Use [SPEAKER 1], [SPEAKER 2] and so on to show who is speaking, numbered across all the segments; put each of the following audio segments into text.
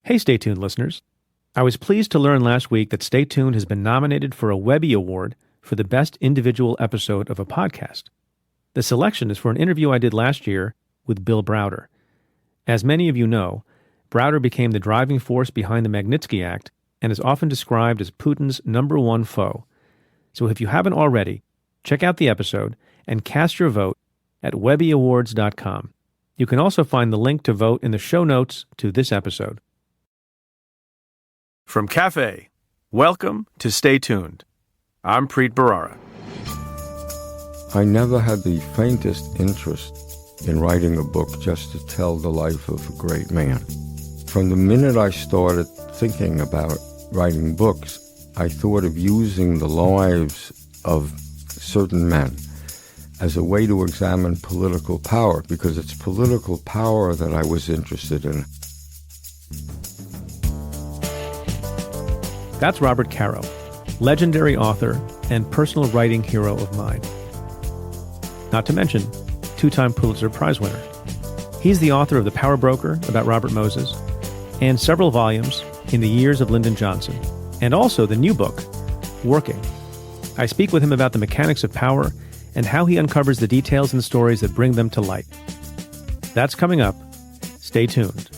[SPEAKER 1] Hey, Stay Tuned listeners. I was pleased to learn last week that Stay Tuned has been nominated for a Webby Award for the best individual episode of a podcast. The selection is for an interview I did last year with Bill Browder. As many of you know, Browder became the driving force behind the Magnitsky Act and is often described as Putin's number one foe. So if you haven't already, check out the episode and cast your vote at webbyawards.com. You can also find the link to vote in the show notes to this episode. From Cafe, welcome to Stay Tuned. I'm Preet Bharara.
[SPEAKER 2] I never had the faintest interest in writing a book just to tell the life of a great man. From the minute I started thinking about writing books, I thought of using the lives of certain men as a way to examine political power, because it's political power that I was interested in.
[SPEAKER 1] That's Robert Caro, legendary author and personal writing hero of mine. Not to mention, two-time Pulitzer-Prize winner. He's the author of The Power Broker about Robert Moses and several volumes in the Years of Lyndon Johnson, and also the new book, Working. I speak with him about the mechanics of power and how he uncovers the details and stories that bring them to light. That's coming up. Stay tuned.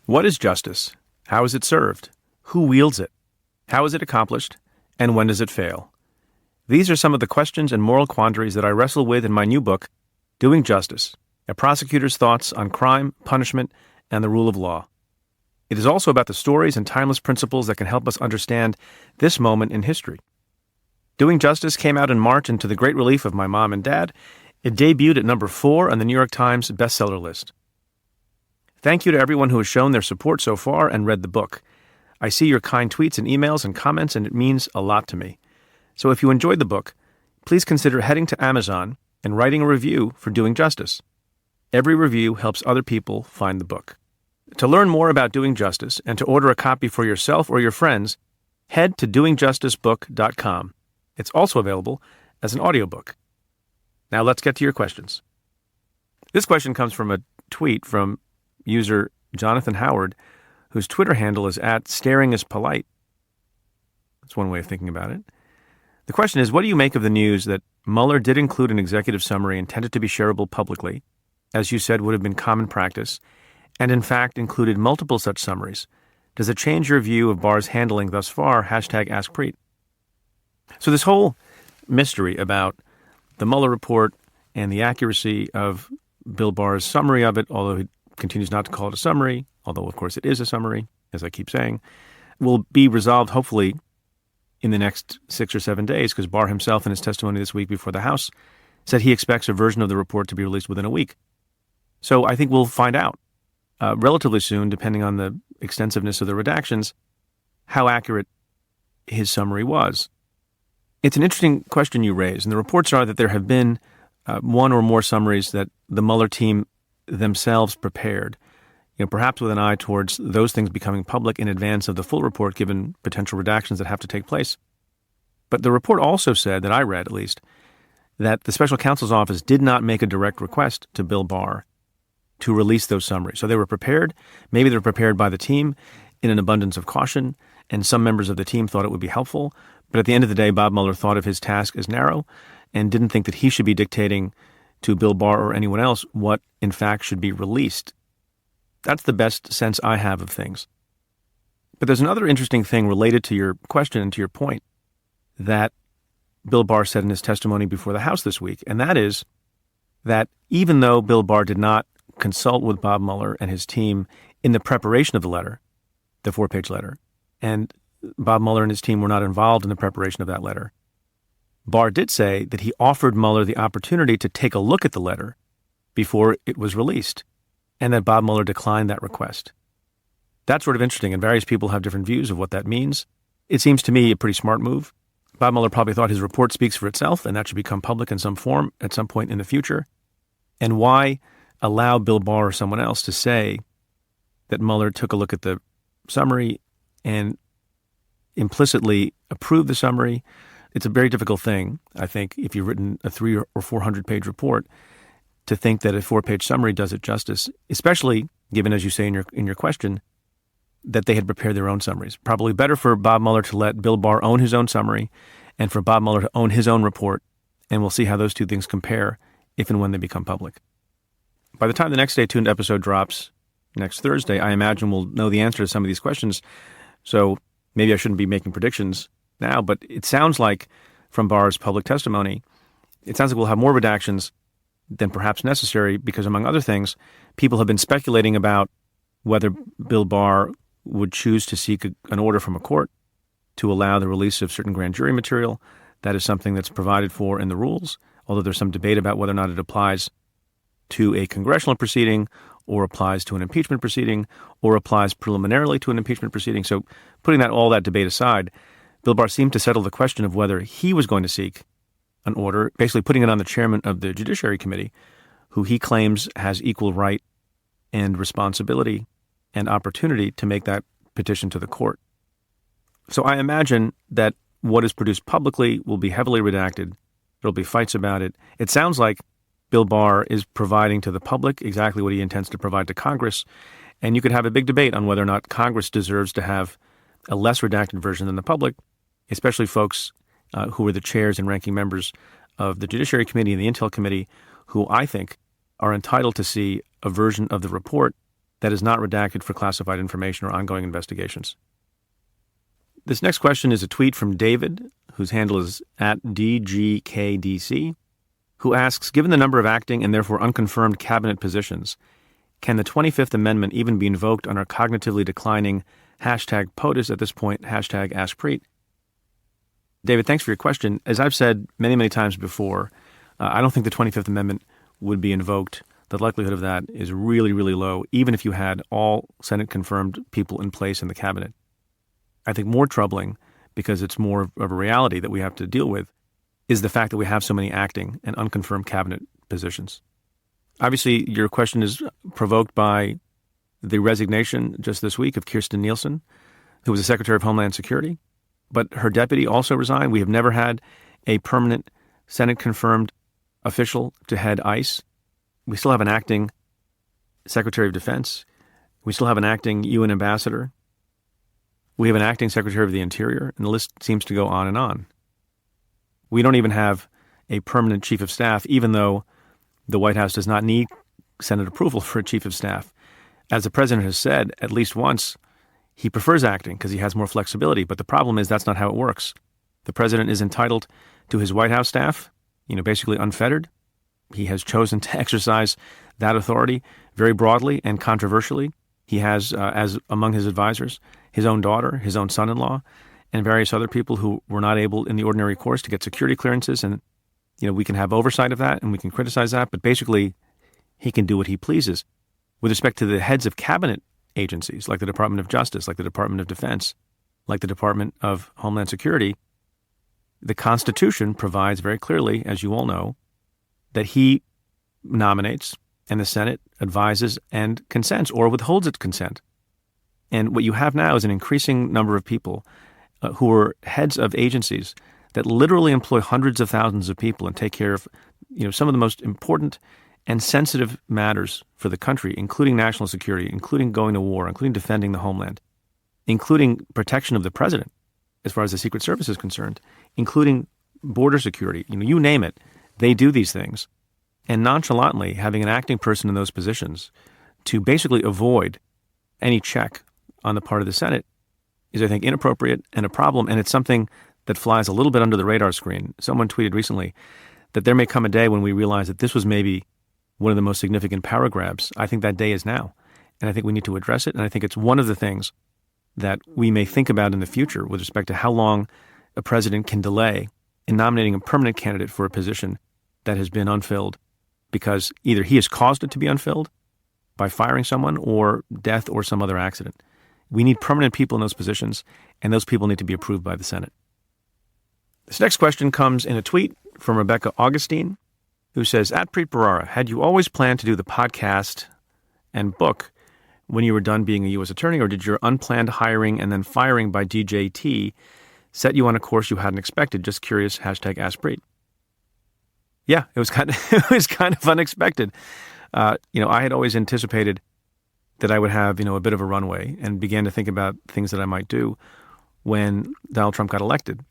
[SPEAKER 1] What is justice? How is it served? Who wields it? How is it accomplished? And when does it fail? These are some of the questions and moral quandaries that I wrestle with in my new book, Doing Justice, a prosecutor's thoughts on crime, punishment, and the rule of law. It is also about the stories and timeless principles that can help us understand this moment in history. Doing Justice came out in March, and to the great relief of my mom and dad, it debuted at number 4 on the New York Times bestseller list. Thank you to everyone who has shown their support so far and read the book. I see your kind tweets and emails and comments, and it means a lot to me. So if you enjoyed the book, please consider heading to Amazon and writing a review for Doing Justice. Every review helps other people find the book. To learn more about Doing Justice and to order a copy for yourself or your friends, head to doingjusticebook.com. It's also available as an audiobook. Now let's get to your questions. This question comes from a tweet from user Jonathan Howard, whose Twitter handle is @staringispolite. That's one way of thinking about it. The question is, what do you make of the news that Mueller did include an executive summary intended to be shareable publicly, as you said would have been common practice, and in fact included multiple such summaries? Does it change your view of Barr's handling thus far? #AskPreet. So this whole mystery about the Mueller report and the accuracy of Bill Barr's summary of it, although he continues not to call it a summary, although of course it is a summary, as I keep saying, will be resolved hopefully in the next 6 or 7 days, because Barr himself in his testimony this week before the House said he expects a version of the report to be released within a week. So I think we'll find out relatively soon, depending on the extensiveness of the redactions, how accurate his summary was. It's an interesting question you raise, and the reports are that there have been one or more summaries that the Mueller team themselves prepared, perhaps with an eye towards those things becoming public in advance of the full report, given potential redactions that have to take place. But the report also said, that I read at least, that the special counsel's office did not make a direct request to Bill Barr to release those summaries. So they were prepared. Maybe they were prepared by the team in an abundance of caution, and some members of the team thought it would be helpful. But at the end of the day, Bob Mueller thought of his task as narrow and didn't think that he should be dictating to Bill Barr or anyone else what, in fact, should be released. That's the best sense I have of things. But there's another interesting thing related to your question and to your point that Bill Barr said in his testimony before the House this week, and that is that even though Bill Barr did not consult with Bob Mueller and his team in the preparation of the letter, the 4-page letter, and Bob Mueller and his team were not involved in the preparation of that letter, Barr did say that he offered Mueller the opportunity to take a look at the letter before it was released, and that Bob Mueller declined that request. That's sort of interesting, and various people have different views of what that means. It seems to me a pretty smart move. Bob Mueller probably thought his report speaks for itself, and that should become public in some form at some point in the future. And why allow Bill Barr or someone else to say that Mueller took a look at the summary and implicitly approve the summary. It's a very difficult thing, I think, if you've written a 300 or 400-page report, to think that a 4-page summary does it justice, especially given, as you say in your question, that they had prepared their own summaries. Probably better for Bob Mueller to let Bill Barr own his own summary and for Bob Mueller to own his own report, and we'll see how those two things compare if and when they become public. By the time the next Stay Tuned episode drops next Thursday, I imagine we'll know the answer to some of these questions. So maybe I shouldn't be making predictions now, but it sounds like from Barr's public testimony, it sounds like we'll have more redactions than perhaps necessary because, among other things, people have been speculating about whether Bill Barr would choose to seek an order from a court to allow the release of certain grand jury material. That is something that's provided for in the rules, although there's some debate about whether or not it applies to a congressional proceeding or applies to an impeachment proceeding or applies preliminarily to an impeachment proceeding. So putting all that debate aside, Bill Barr seemed to settle the question of whether he was going to seek an order, basically putting it on the chairman of the Judiciary Committee, who he claims has equal right and responsibility and opportunity to make that petition to the court. So I imagine that what is produced publicly will be heavily redacted. There'll be fights about it. It sounds like Bill Barr is providing to the public exactly what he intends to provide to Congress, and you could have a big debate on whether or not Congress deserves to have a less redacted version than the public, especially folks who are the chairs and ranking members of the Judiciary Committee and the Intel Committee, who I think are entitled to see a version of the report that is not redacted for classified information or ongoing investigations. This next question is a tweet from David, whose handle is @DGKDC, who asks, given the number of acting and therefore unconfirmed cabinet positions, can the 25th Amendment even be invoked on our cognitively declining #POTUS at this point, #AskPreet? David, thanks for your question. As I've said many, many times before, I don't think the 25th Amendment would be invoked. The likelihood of that is really, really low, even if you had all Senate-confirmed people in place in the cabinet. I think more troubling, because it's more of a reality that we have to deal with, is the fact that we have so many acting and unconfirmed cabinet positions. Obviously, your question is provoked by the resignation just this week of Kirstjen Nielsen, who was the Secretary of Homeland Security, but her deputy also resigned. We have never had a permanent Senate-confirmed official to head ICE. We still have an acting Secretary of Defense. We still have an acting UN ambassador. We have an acting Secretary of the Interior, and the list seems to go on and on. We don't even have a permanent Chief of Staff, even though the White House does not need Senate approval for a Chief of Staff. As the President has said at least once, he prefers acting because he has more flexibility, but the problem is that's not how it works. The President is entitled to his White House staff, basically unfettered. He has chosen to exercise that authority very broadly and controversially. He has, as among his advisors, his own daughter, his own son-in-law, and various other people who were not able in the ordinary course to get security clearances. And, we can have oversight of that and we can criticize that, but basically he can do what he pleases. With respect to the heads of cabinet agencies, like the Department of Justice, like the Department of Defense, like the Department of Homeland Security, the Constitution provides very clearly, as you all know, that he nominates and the Senate advises and consents or withholds its consent. And what you have now is an increasing number of people who are heads of agencies that literally employ hundreds of thousands of people and take care of some of the most important and sensitive matters for the country, including national security, including going to war, including defending the homeland, including protection of the president as far as the Secret Service is concerned, including border security. You name it, they do these things. And nonchalantly having an acting person in those positions to basically avoid any check on the part of the Senate is, I think, inappropriate and a problem, and it's something that flies a little bit under the radar screen. Someone tweeted recently that there may come a day when we realize that this was maybe one of the most significant power grabs. I think that day is now, and I think we need to address it, and I think it's one of the things that we may think about in the future with respect to how long a president can delay in nominating a permanent candidate for a position that has been unfilled because either he has caused it to be unfilled by firing someone or death or some other accident. We need permanent people in those positions, and those people need to be approved by the Senate. This next question comes in a tweet from Rebecca Augustine, who says, @Preet Bharara, had you always planned to do the podcast and book when you were done being a U.S. attorney, or did your unplanned hiring and then firing by DJT set you on a course you hadn't expected? Just curious, #Ask Preet. Yeah, it was kind of unexpected. I had always anticipated that I would have, a bit of a runway, and began to think about things that I might do when Donald Trump got elected.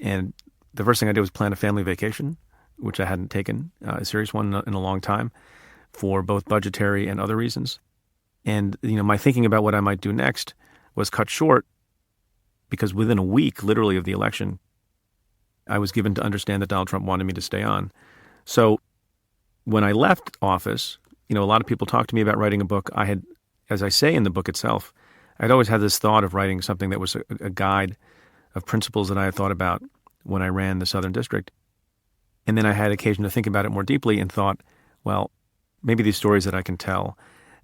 [SPEAKER 1] And the first thing I did was plan a family vacation, which I hadn't taken a serious one in a long time, for both budgetary and other reasons. And, my thinking about what I might do next was cut short because within a week, literally, of the election, I was given to understand that Donald Trump wanted me to stay on. So when I left office, a lot of people talked to me about writing a book. I had, as I say in the book itself, I'd always had this thought of writing something that was a guide of principles that I had thought about when I ran the Southern District. And then I had occasion to think about it more deeply and thought, well, maybe these stories that I can tell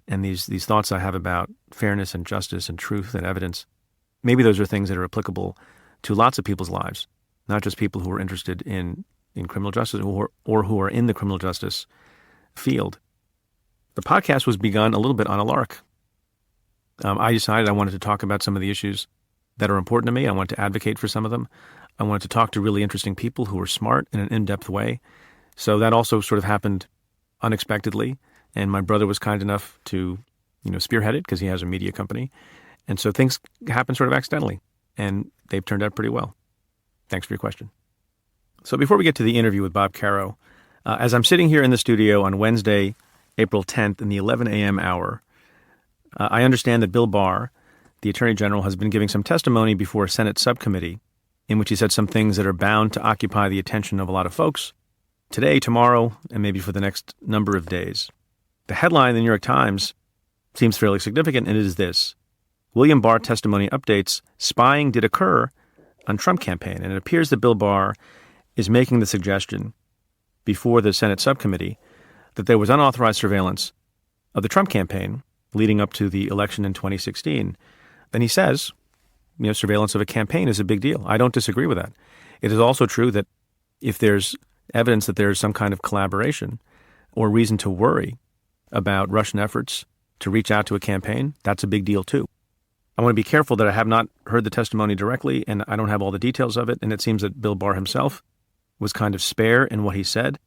[SPEAKER 1] and these thoughts I have about fairness and justice and truth and evidence, maybe those are things that are applicable to lots of people's lives, not just people who are interested in criminal justice or who are in the criminal justice field. The podcast was begun a little bit on a lark. I decided I wanted to talk about some of the issues that are important to me. I wanted to advocate for some of them. I wanted to talk to really interesting people who were smart in an in-depth way. So that also sort of happened unexpectedly. And my brother was kind enough to, spearhead it because he has a media company. And so things happen sort of accidentally, and they've turned out pretty well. Thanks for your question. So before we get to the interview with Bob Caro, as I'm sitting here in the studio on Wednesday, April 10th in the 11 a.m. hour, I understand that Bill Barr, the Attorney General, has been giving some testimony before a Senate subcommittee in which he said some things that are bound to occupy the attention of a lot of folks today, tomorrow, and maybe for the next number of days. The headline in the New York Times seems fairly significant, and it is this: William Barr testimony updates, spying did occur on Trump campaign. And it appears that Bill Barr is making the suggestion before the Senate subcommittee that there was unauthorized surveillance of the Trump campaign leading up to the election in 2016. And he says, surveillance of a campaign is a big deal. I don't disagree with that. It is also true that if there's evidence that there's some kind of collaboration or reason to worry about Russian efforts to reach out to a campaign, that's a big deal too. I want to be careful that I have not heard the testimony directly and I don't have all the details of it. And it seems that Bill Barr himself was kind of spare in what he said.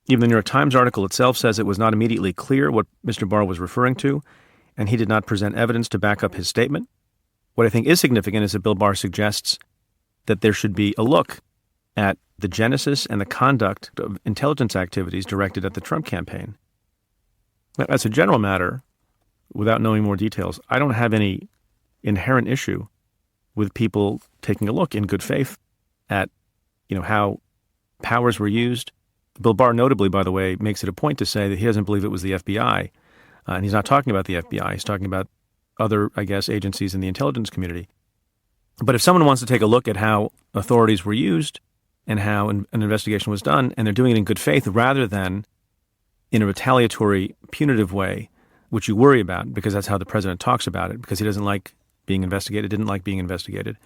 [SPEAKER 1] Even the New York Times article itself says it was not immediately clear what Mr. Barr was referring to, and he did not present evidence to back up his statement. What I think is significant is that Bill Barr suggests that there should be a look at the genesis and the conduct of intelligence activities directed at the Trump campaign. Now, as a general matter, without knowing more details, I don't have any inherent issue with people taking a look in good faith at, how powers were used. Bill Barr, notably, by the way, makes it a point to say that he doesn't believe it was the FBI. And he's not talking about the FBI. He's talking about other, agencies in the intelligence community. But if someone wants to take a look at how authorities were used and how an investigation was done, and they're doing it in good faith rather than in a retaliatory, punitive way, which you worry about because that's how the president talks about it, because he doesn't like being investigated, didn't like being investigated.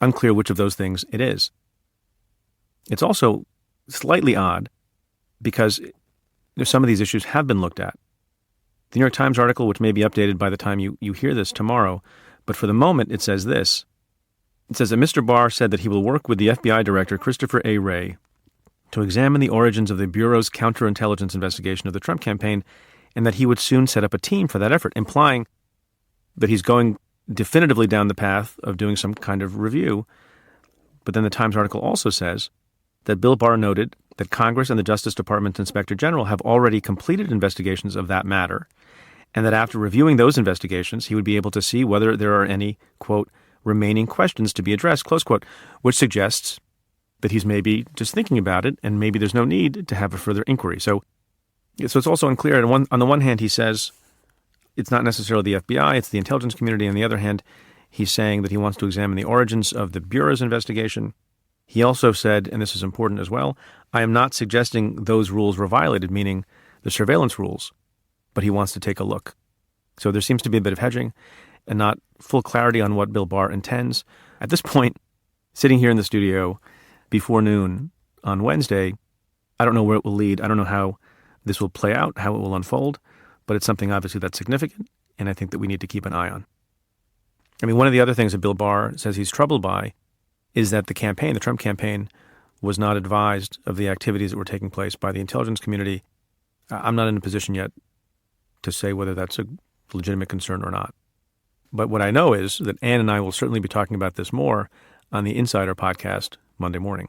[SPEAKER 1] Unclear which of those things it is. It's also slightly odd because some of these issues have been looked at. The New York Times article, which may be updated by the time you hear this tomorrow, but for the moment it says this. It says that Mr. Barr said that he will work with the FBI Director Christopher A. Wray to examine the origins of the Bureau's counterintelligence investigation of the Trump campaign, and that he would soon set up a team for that effort, implying that he's going definitively down the path of doing some kind of review. But then the Times article also says that Bill Barr noted that Congress and the Justice Department's Inspector General have already completed investigations of that matter, and that after reviewing those investigations, he would be able to see whether there are any, quote, remaining questions to be addressed, close quote, which suggests that he's maybe just thinking about it and maybe there's no need to have a further inquiry. So it's also unclear. On the one hand, he says it's not necessarily the FBI, it's the intelligence community. On the other hand, he's saying that he wants to examine the origins of the Bureau's investigation. He also said, and this is important as well, I am not suggesting those rules were violated, meaning the surveillance rules, but he wants to take a look. So there seems to be a bit of hedging and not full clarity on what Bill Barr intends. At this point, sitting here in the studio before noon on Wednesday, I don't know where it will lead. I don't know how this will play out, how it will unfold, but it's something obviously that's significant. and I think that we need to keep an eye on. I mean, one of the other things that Bill Barr says he's troubled by is that the Trump campaign, was not advised of the activities that were taking place by the intelligence community. I'm not in a position yet to say whether that's a legitimate concern or not. But what I know is that Ann and I will certainly be talking about this more on the Insider podcast Monday morning.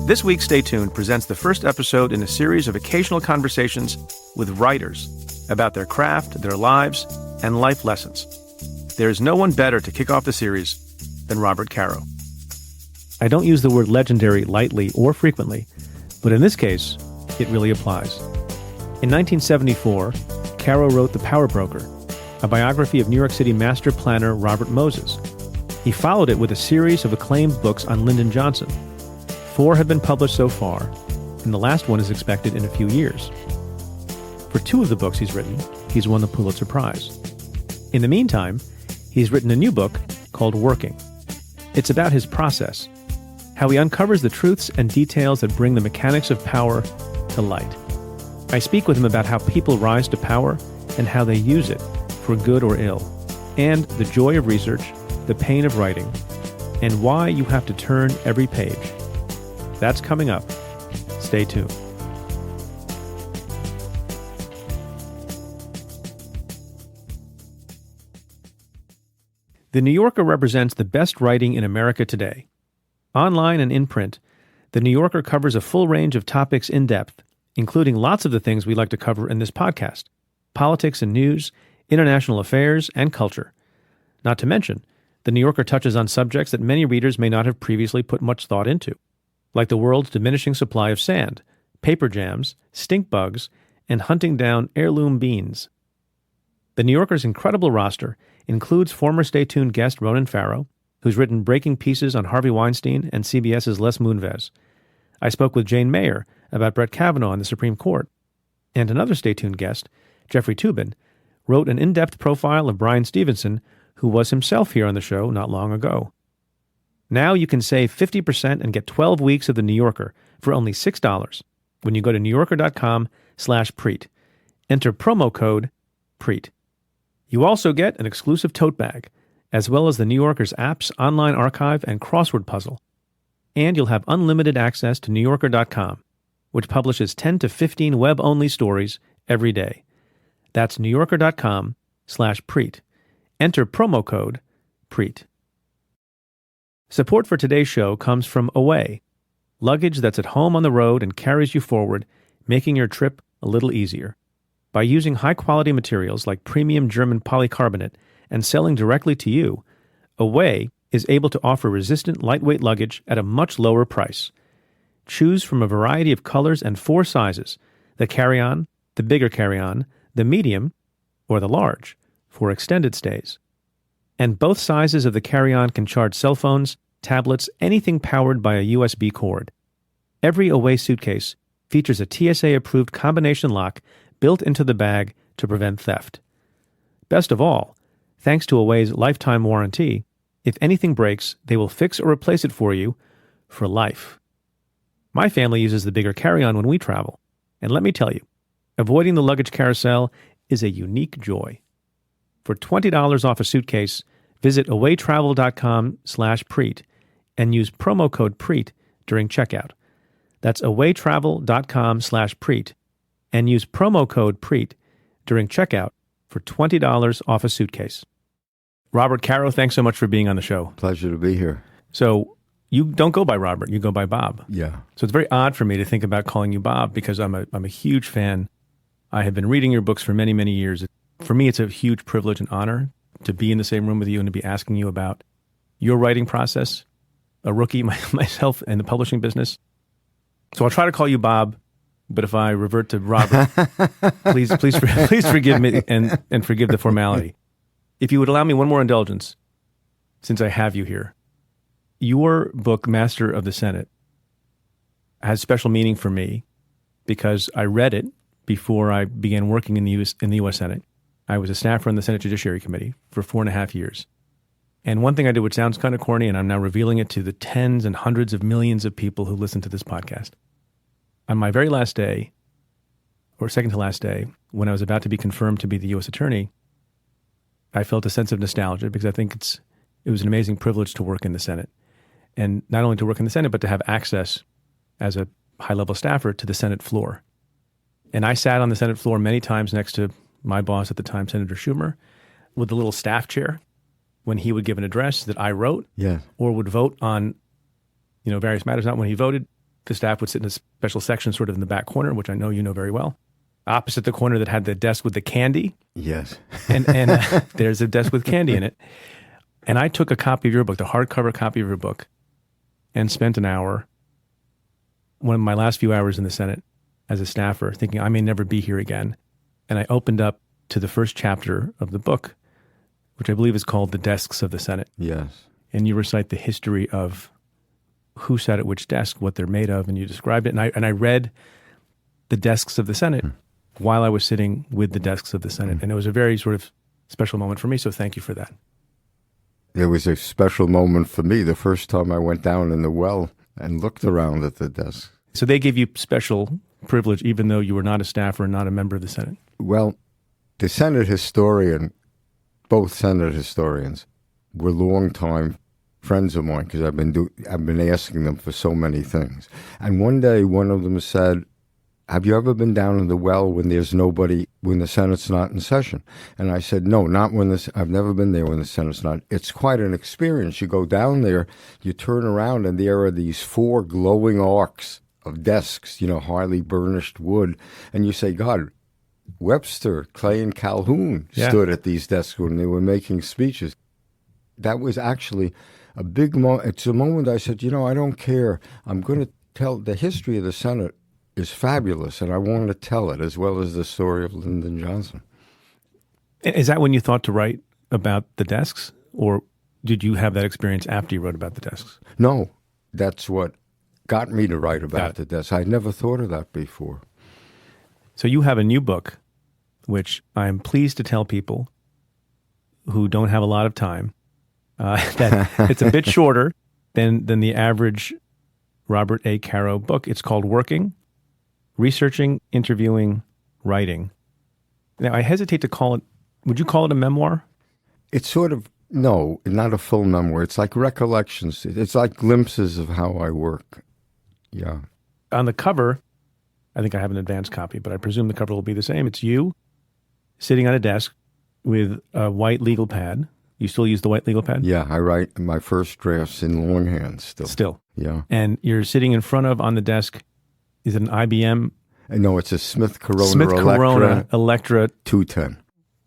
[SPEAKER 1] This week, Stay Tuned presents the first episode in a series of occasional conversations with writers about their craft, their lives, and life lessons. There is no one better to kick off the series than Robert Caro. I don't use the word legendary lightly or frequently, but in this case, it really applies. In 1974, Caro wrote The Power Broker, a biography of New York City master planner Robert Moses. He followed it with a series of acclaimed books on Lyndon Johnson. 4 have been published so far, and the last one is expected in a few years. For 2 of the books he's written, he's won the Pulitzer-Prize. In the meantime, he's written a new book called Working. It's about his process, how he uncovers the truths and details that bring the mechanics of power to light. I speak with him about how people rise to power and how they use it for good or ill, and the joy of research, the pain of writing, and why you have to turn every page. That's coming up. Stay tuned. The New Yorker represents the best writing in America today. Online and in print, The New Yorker covers a full range of topics in depth, including lots of the things we like to cover in this podcast: politics and news, international affairs, and culture. Not to mention, The New Yorker touches on subjects that many readers may not have previously put much thought into, like the world's diminishing supply of sand, paper jams, stink bugs, and hunting down heirloom beans. The New Yorker's incredible roster includes former Stay Tuned guest Ronan Farrow, who's written breaking pieces on Harvey Weinstein and CBS's Les Moonves. I spoke with Jane Mayer about Brett Kavanaugh in the Supreme Court. And another Stay Tuned guest, Jeffrey Toobin, wrote an in-depth profile of Bryan Stevenson, who was himself here on the show not long ago. Now you can save 50% and get 12 weeks of The New Yorker for only $6 when you go to newyorker.com/Preet. Enter promo code Preet. You also get an exclusive tote bag, as well as The New Yorker's apps, online archive, and crossword puzzle. And you'll have unlimited access to newyorker.com, which publishes 10 to 15 web-only stories every day. That's newyorker.com/Preet. Enter promo code Preet. Support for today's show comes from Away, luggage that's at home on the road and carries you forward, making your trip a little easier. By using high-quality materials like premium German polycarbonate and selling directly to you, Away is able to offer resistant, lightweight luggage at a much lower price. Choose from a variety of colors and 4 sizes: the carry-on, the bigger carry-on, the medium, or the large, for extended stays. And both sizes of the carry-on can charge cell phones, tablets, anything powered by a USB cord. Every Away suitcase features a TSA-approved combination lock built into the bag to prevent theft. Best of all, thanks to Away's lifetime warranty, if anything breaks, they will fix or replace it for you for life. My family uses the bigger carry-on when we travel, and let me tell you, avoiding the luggage carousel is a unique joy. For $20 off a suitcase, visit awaytravel.com/Preet and use promo code Preet during checkout. That's awaytravel.com/Preet and use promo code Preet during checkout for $20 off a suitcase. Robert Caro, thanks so much for being on the show.
[SPEAKER 2] Pleasure to be here.
[SPEAKER 1] So you don't go by Robert, you go by Bob.
[SPEAKER 2] Yeah.
[SPEAKER 1] So it's very odd for me to think about calling you Bob because I'm a huge fan. I have been reading your books for many, many years. For me, it's a huge privilege and honor to be in the same room with you and to be asking you about your writing process, a rookie myself in the publishing business. So I'll try to call you Bob, but if I revert to Robert, please forgive me and forgive the formality. If you would allow me one more indulgence, since I have you here. Your book, Master of the Senate, has special meaning for me because I read it before I began working in the U.S. Senate. I was a staffer on the Senate Judiciary Committee for 4.5 years. And one thing I did, which sounds kind of corny, and I'm now revealing it to the tens and hundreds of millions of people who listen to this podcast. On my very last day, or second to last day, when I was about to be confirmed to be the U.S. Attorney, I felt a sense of nostalgia because I think it was an amazing privilege to work in the Senate. And not only to work in the Senate, but to have access as a high-level staffer to the Senate floor. And I sat on the Senate floor many times next to my boss at the time, Senator Schumer, with the little staff chair when he would give an address that I wrote, or would vote on, various matters. Not when he voted, the staff would sit in a special section sort of in the back corner, which I know you know very well, opposite the corner that had the desk with the candy.
[SPEAKER 2] Yes.
[SPEAKER 1] and there's a desk with candy in it. And I took a copy of your book, the hardcover copy of your book, and spent an hour, one of my last few hours in the Senate as a staffer, thinking I may never be here again. And I opened up to the first chapter of the book, which I believe is called The Desks of the Senate.
[SPEAKER 2] Yes.
[SPEAKER 1] And you recite the history of who sat at which desk, what they're made of, and you described it. And I read the desks of the Senate while I was sitting with the desks of the Senate. And it was a very sort of special moment for me, so thank you for that.
[SPEAKER 2] It was a special moment for me the first time I went down in the well and looked around at the desk.
[SPEAKER 1] So they gave you special privilege even though you were not a staffer and not a member of the Senate?
[SPEAKER 2] Well, the Senate historian, both Senate historians, were longtime friends of mine because I've been asking them for so many things. And one day one of them said, "Have you ever been down in the well when there's nobody, when the Senate's not in session?" And I said, "No, not when I've never been there when the Senate's not." It's quite an experience. You go down there, you turn around, and there are these 4 glowing arcs of desks, highly burnished wood. And you say, God, Webster, Clay, and Calhoun stood at these desks when they were making speeches. That was actually a big moment. It's a moment I said, I don't care. I'm going to tell the history of the Senate is fabulous, and I want to tell it, as well as the story of Lyndon Johnson.
[SPEAKER 1] Is that when you thought to write about the desks, or did you have that experience after you wrote about the desks?
[SPEAKER 2] No, that's what got me to write about the desks. I'd never thought of that before.
[SPEAKER 1] So you have a new book, which I'm pleased to tell people who don't have a lot of time, that it's a bit shorter than the average Robert A. Caro book. It's called Working, Researching, Interviewing, Writing. Now, I hesitate to call it, would you call it a memoir?
[SPEAKER 2] It's sort of, no, not a full memoir. It's like recollections. It's like glimpses of how I work. Yeah.
[SPEAKER 1] On the cover, I think I have an advanced copy, but I presume the cover will be the same. It's you sitting on a desk with a white legal pad. You still use the white legal pad?
[SPEAKER 2] Yeah, I write my first drafts in longhand still.
[SPEAKER 1] Still?
[SPEAKER 2] Yeah.
[SPEAKER 1] And you're sitting in front of, on the desk, is it an IBM?
[SPEAKER 2] No, it's a Smith Corona
[SPEAKER 1] Electra
[SPEAKER 2] 210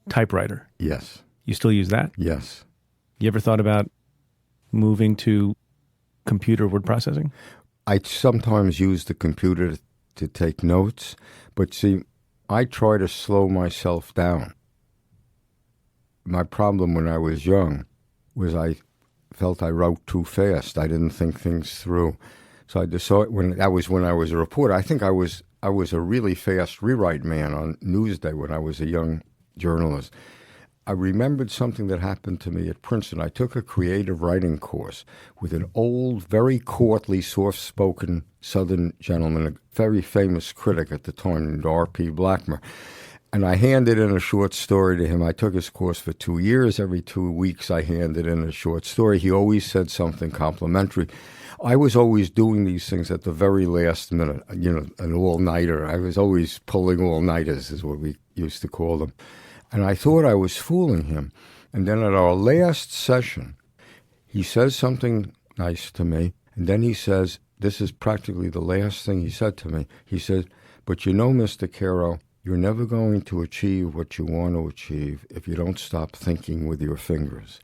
[SPEAKER 1] typewriter.
[SPEAKER 2] Yes.
[SPEAKER 1] You still use that?
[SPEAKER 2] Yes.
[SPEAKER 1] You ever thought about moving to computer word processing?
[SPEAKER 2] I sometimes use the computer to take notes, but see, I try to slow myself down. My problem when I was young was I felt I wrote too fast. I didn't think things through. So I decided when I was a reporter. I think I was a really fast rewrite man on Newsday when I was a young journalist. I remembered something that happened to me at Princeton. I took a creative writing course with an old, very courtly, soft-spoken Southern gentleman, a very famous critic at the time named R.P. Blackmer. And I handed in a short story to him. I took his course for 2 years. Every 2 weeks I handed in a short story. He always said something complimentary. I was always doing these things at the very last minute, an all-nighter. I was always pulling all-nighters is what we used to call them. And I thought I was fooling him. And then at our last session, he says something nice to me. And then he says, this is practically the last thing he said to me. He said, "But Mr. Caro, you're never going to achieve what you want to achieve if you don't stop thinking with your fingers."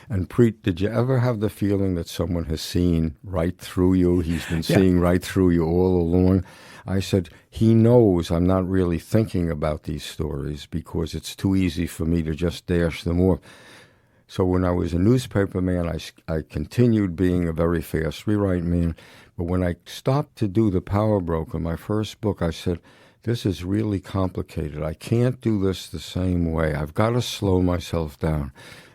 [SPEAKER 2] And Preet, did you ever have the feeling that someone has seen right through you? He's been seeing right through you all along. I said, he knows I'm not really thinking about these stories because it's too easy for me to just dash them off. So when I was a newspaper man, I continued being a very fast rewrite man. But when I stopped to do The Power Broker, my first book, I said, this is really complicated. I can't do this the same way. I've got to slow myself down.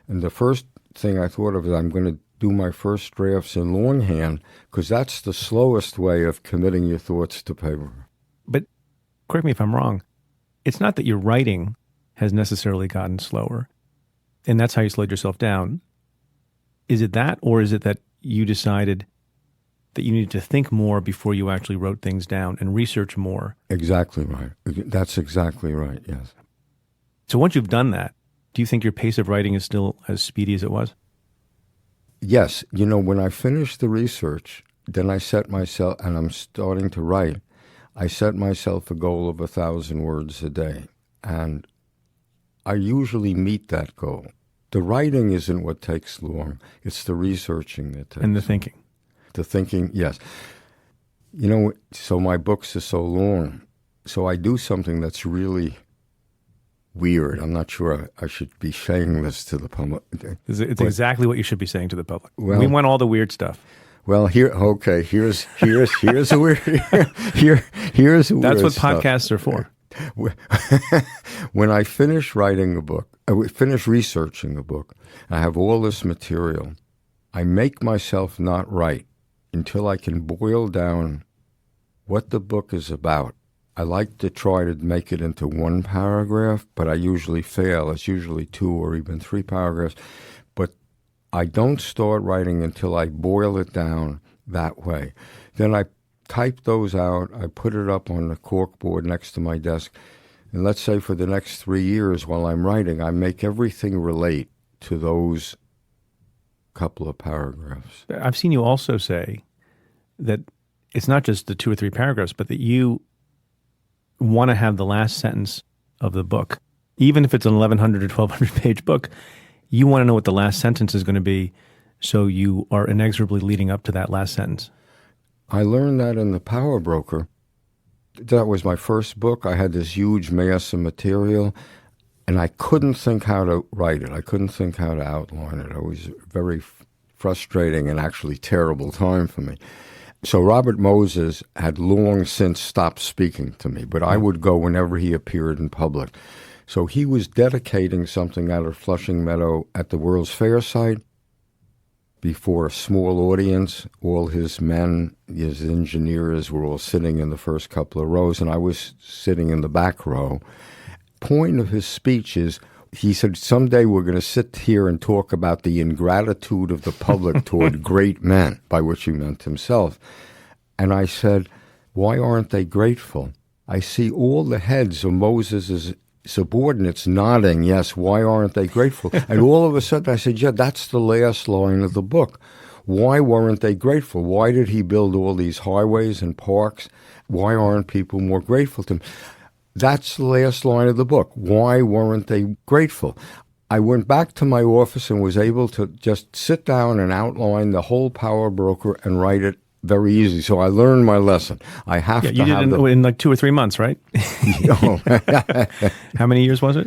[SPEAKER 2] And the first thing I thought of is I'm going to do my first drafts in longhand because that's the slowest way of committing your thoughts to paper.
[SPEAKER 1] But correct me if I'm wrong. it's not that your writing has necessarily gotten slower, and that's how you slowed yourself down. Is it that, or is it that you decided that you needed to think more before you actually wrote things down and research more?
[SPEAKER 2] Exactly right. That's exactly right, yes.
[SPEAKER 1] So once you've done that, do you think your pace of writing is still as speedy as it was?
[SPEAKER 2] Yes. When I finished the research, then I set myself, and I'm starting to write, I set myself a goal of 1,000 words a day. And I usually meet that goal. The writing isn't what takes long. It's the researching that takes long.
[SPEAKER 1] And the thinking.
[SPEAKER 2] The thinking, yes. So my books are so long. So I do something that's really weird. I'm not sure I should be saying this to the public.
[SPEAKER 1] It's exactly what you should be saying to the public.
[SPEAKER 2] Well,
[SPEAKER 1] we want all the weird stuff.
[SPEAKER 2] Well, here's a weird. Here's a weird.
[SPEAKER 1] That's what
[SPEAKER 2] stuff.
[SPEAKER 1] Podcasts are for.
[SPEAKER 2] When I finish writing a book, I finish researching a book, I have all this material. I make myself not write until I can boil down what the book is about. I like to try to make it into one paragraph, but I usually fail. It's usually 2 or even 3 paragraphs. But I don't start writing until I boil it down that way. Then I type those out. I put it up on the corkboard next to my desk. And let's say for the next 3 years while I'm writing, I make everything relate to those couple of paragraphs.
[SPEAKER 1] I've seen you also say that it's not just the 2 or 3 paragraphs, but that you want to have the last sentence of the book. Even if it's an 1,100 or 1,200 page book, you want to know what the last sentence is going to be, so you are inexorably leading up to that last sentence.
[SPEAKER 2] I learned that in The Power Broker. That was my first book. I had this huge mass of material, and I couldn't think how to write it. I couldn't think how to outline it. It was very frustrating and actually terrible time for me. So Robert Moses had long since stopped speaking to me, but I would go whenever he appeared in public. So he was dedicating something out of Flushing Meadow at the World's Fair site before a small audience. All his men, his engineers were all sitting in the first couple of rows, and I was sitting in the back row. Point of his speech is, he said, someday we're going to sit here and talk about the ingratitude of the public toward great men, by which he meant himself. And I said, why aren't they grateful? I see all the heads of Moses' subordinates nodding, yes, why aren't they grateful? And all of a sudden I said, yeah, that's the last line of the book. Why weren't they grateful? Why did he build all these highways and parks? Why aren't people more grateful to him? That's the last line of the book. Why weren't they grateful? I went back to my office and was able to just sit down and outline the whole Power Broker and write it very easy. So I learned my lesson. I have to have
[SPEAKER 1] you did it in like 2 or 3 months, right? How many years was it?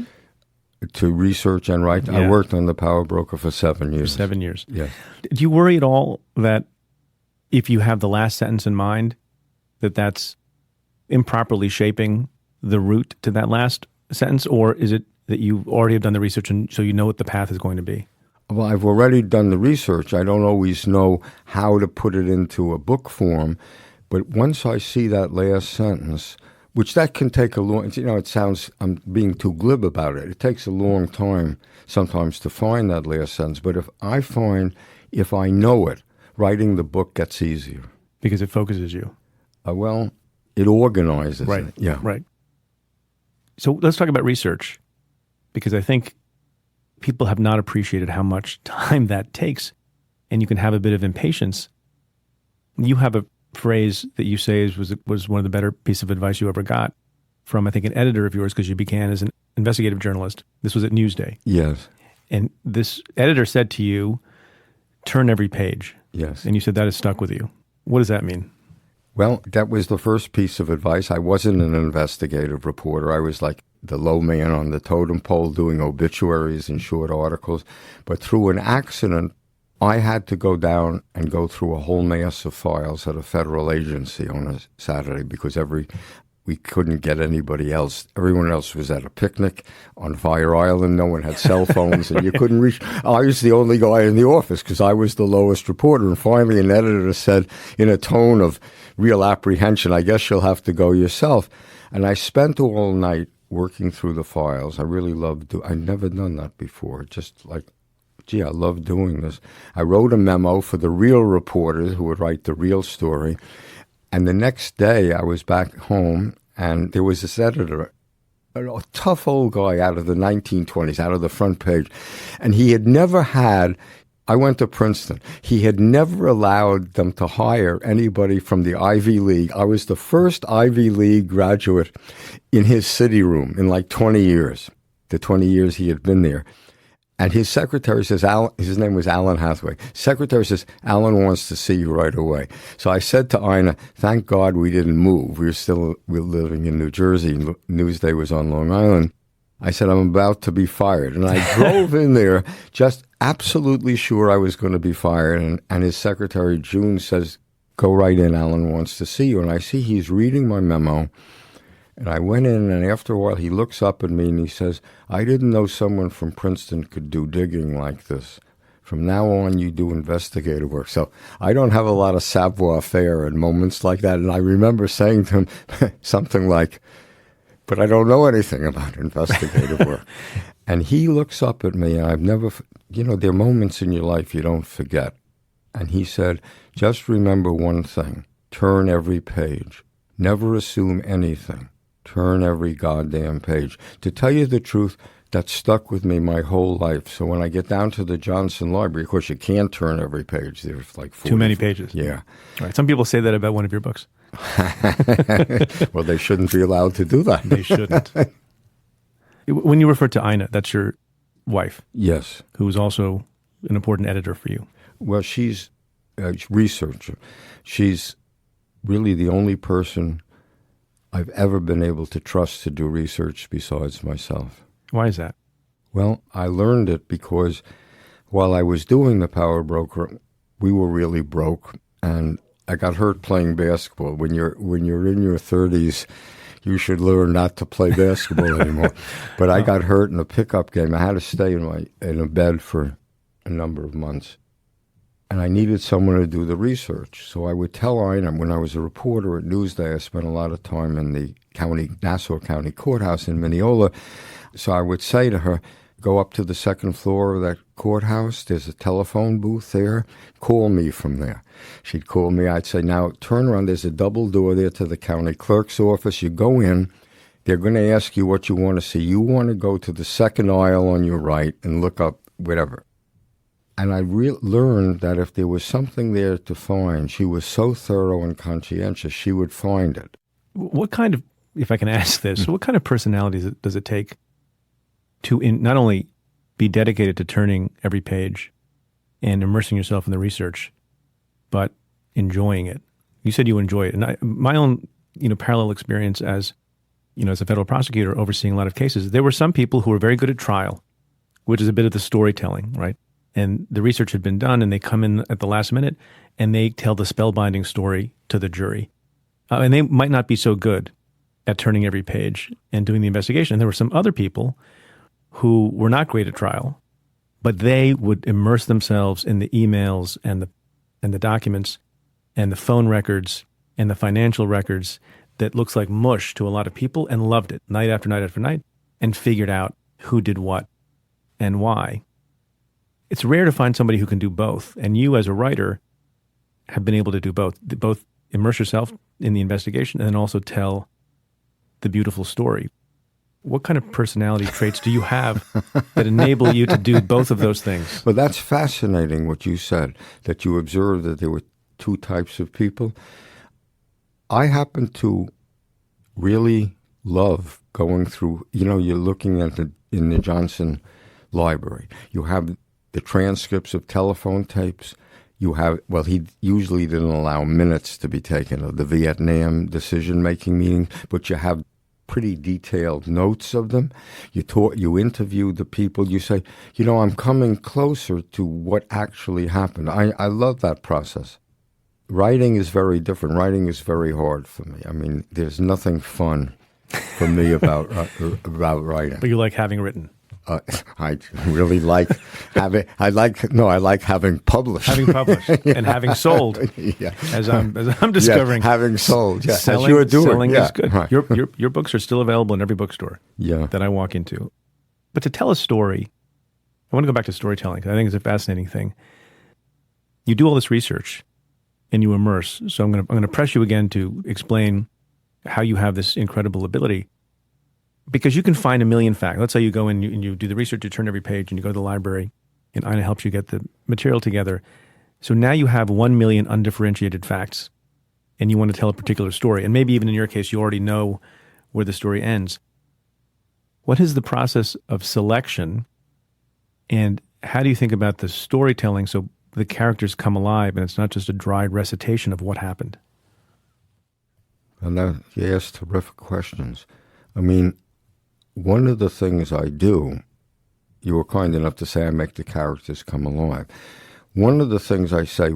[SPEAKER 2] To research and write.
[SPEAKER 1] Yeah.
[SPEAKER 2] I worked on the Power Broker for 7 years.
[SPEAKER 1] 7 years.
[SPEAKER 2] Yes.
[SPEAKER 1] Do you worry at all that if you have the last sentence in mind, that's improperly shaping the route to that last sentence, or is it that you already have done the research and so you know what the path is going to be?
[SPEAKER 2] Well, I've already done the research. I don't always know how to put it into a book form, but once I see that last sentence, which that can take a long, it sounds, I'm being too glib about it. It takes a long time sometimes to find that last sentence, but if I know it, writing the book gets easier.
[SPEAKER 1] Because it focuses you.
[SPEAKER 2] Well, it organizes
[SPEAKER 1] right.
[SPEAKER 2] it. Yeah.
[SPEAKER 1] Right. So let's talk about research, because I think people have not appreciated how much time that takes, and you can have a bit of impatience. You have a phrase that you say was one of the better pieces of advice you ever got from, I think, an editor of yours, because you began as an investigative journalist. This was at Newsday.
[SPEAKER 2] Yes.
[SPEAKER 1] And this editor said to you, turn every page.
[SPEAKER 2] Yes.
[SPEAKER 1] And you said that has stuck with you. What does that mean?
[SPEAKER 2] Well, that was the first piece of advice. I wasn't an investigative reporter. I was like the low man on the totem pole doing obituaries and short articles. But through an accident, I had to go down and go through a whole mass of files at a federal agency on a Saturday because we couldn't get anybody else. Everyone else was at a picnic on Fire Island. No one had cell phones, and you couldn't reach. I was the only guy in the office because I was the lowest reporter. And finally, an editor said, in a tone of real apprehension, I guess you'll have to go yourself. And I spent all night working through the files. I really loved I'd never done that before. Just like, gee, I love doing this. I wrote a memo for the real reporters who would write the real story. And the next day I was back home, and there was this editor, a tough old guy out of the 1920s, out of the front page. And he had never had, I went to Princeton, he had never allowed them to hire anybody from the Ivy League. I was the first Ivy League graduate in his city room in like 20 years, the 20 years he had been there. And his secretary says, his name was Alan Hathaway. Secretary says, Alan wants to see you right away. So I said to Ina, thank God we didn't move. We were living in New Jersey. Newsday was on Long Island. I said, I'm about to be fired. And I drove in there just absolutely sure I was going to be fired. And his secretary, June, says, go right in. Alan wants to see you. And I see he's reading my memo. And I went in, and after a while, he looks up at me and he says, I didn't know someone from Princeton could do digging like this. From now on, you do investigative work. So I don't have a lot of savoir-faire at moments like that. And I remember saying to him something like, but I don't know anything about investigative work. And he looks up at me, and I've never, there are moments in your life you don't forget. And he said, just remember one thing, turn every page. Never assume anything. Turn every goddamn page. To tell you the truth, that stuck with me my whole life. So when I get down to the Johnson Library, of course, you can't turn every page. There's like 40.
[SPEAKER 1] Too many pages.
[SPEAKER 2] Yeah.
[SPEAKER 1] Right. Some people say that about one of your books.
[SPEAKER 2] Well, they shouldn't be allowed to do that.
[SPEAKER 1] They shouldn't. When you refer to Ina, that's your wife.
[SPEAKER 2] Yes.
[SPEAKER 1] Who is also an important editor for you.
[SPEAKER 2] Well, she's a researcher. She's really the only person I've ever been able to trust to do research besides myself.
[SPEAKER 1] Why is that?
[SPEAKER 2] Well, I learned it because while I was doing The Power Broker, we were really broke, and I got hurt playing basketball. When you're in your 30s, you should learn not to play basketball anymore. But I got hurt in a pickup game. I had to stay in a bed for a number of months. And I needed someone to do the research. So I would tell Ina, when I was a reporter at Newsday, I spent a lot of time in the Nassau County Courthouse in Mineola. So I would say to her, go up to the second floor of that courthouse. There's a telephone booth there. Call me from there. She'd call me. I'd say, now turn around. There's a double door there to the county clerk's office. You go in. They're going to ask you what you want to see. You want to go to the second aisle on your right and look up whatever. And I learned that if there was something there to find, she was so thorough and conscientious, she would find it.
[SPEAKER 1] What kind of, if I can ask this, what kind of personality does it take to not only be dedicated to turning every page and immersing yourself in the research, but enjoying it? You said you enjoy it. And my own, parallel experience as a federal prosecutor overseeing a lot of cases, there were some people who were very good at trial, which is a bit of the storytelling, right? And the research had been done, and they come in at the last minute, and they tell the spellbinding story to the jury. And they might not be so good at turning every page and doing the investigation. And there were some other people who were not great at trial, but they would immerse themselves in the emails and the documents and the phone records and the financial records that looks like mush to a lot of people, and loved it night after night after night, and figured out who did what and why. It's rare to find somebody who can do both. And you, as a writer, have been able to do both. Both immerse yourself in the investigation and then also tell the beautiful story. What kind of personality traits do you have that enable you to do both of those things?
[SPEAKER 2] Well, that's fascinating what you said, that you observed that there were two types of people. I happen to really love going through, you're looking at in the Johnson Library. You have the transcripts of telephone tapes. You have, he usually didn't allow minutes to be taken of the Vietnam decision-making meetings, but you have pretty detailed notes of them. You interview the people. You say, I'm coming closer to what actually happened. I love that process. Writing is very different. Writing is very hard for me. I mean, there's nothing fun for me about writing.
[SPEAKER 1] But you like having written.
[SPEAKER 2] I really like I like having published.
[SPEAKER 1] Having published and having sold,
[SPEAKER 2] Yeah.
[SPEAKER 1] as I'm discovering.
[SPEAKER 2] Yeah, having sold, yeah.
[SPEAKER 1] Selling,
[SPEAKER 2] as you are doing.
[SPEAKER 1] selling
[SPEAKER 2] Yeah.
[SPEAKER 1] is good.
[SPEAKER 2] Right.
[SPEAKER 1] Your books are still available in every bookstore
[SPEAKER 2] Yeah.
[SPEAKER 1] that I walk into. But to tell a story, I want to go back to storytelling because I think it's a fascinating thing. You do all this research and you immerse. So I'm going to press you again to explain how you have this incredible ability. Because you can find a million facts. Let's say you go in and you do the research, you turn every page, and you go to the library, and Ina helps you get the material together. So now you have 1 million undifferentiated facts, and you want to tell a particular story. And maybe even in your case, you already know where the story ends. What is the process of selection, and how do you think about the storytelling so the characters come alive and it's not just a dry recitation of what happened?
[SPEAKER 2] And that, you ask terrific questions. I mean, one of the things I do, you were kind enough to say I make the characters come alive. One of the things I say,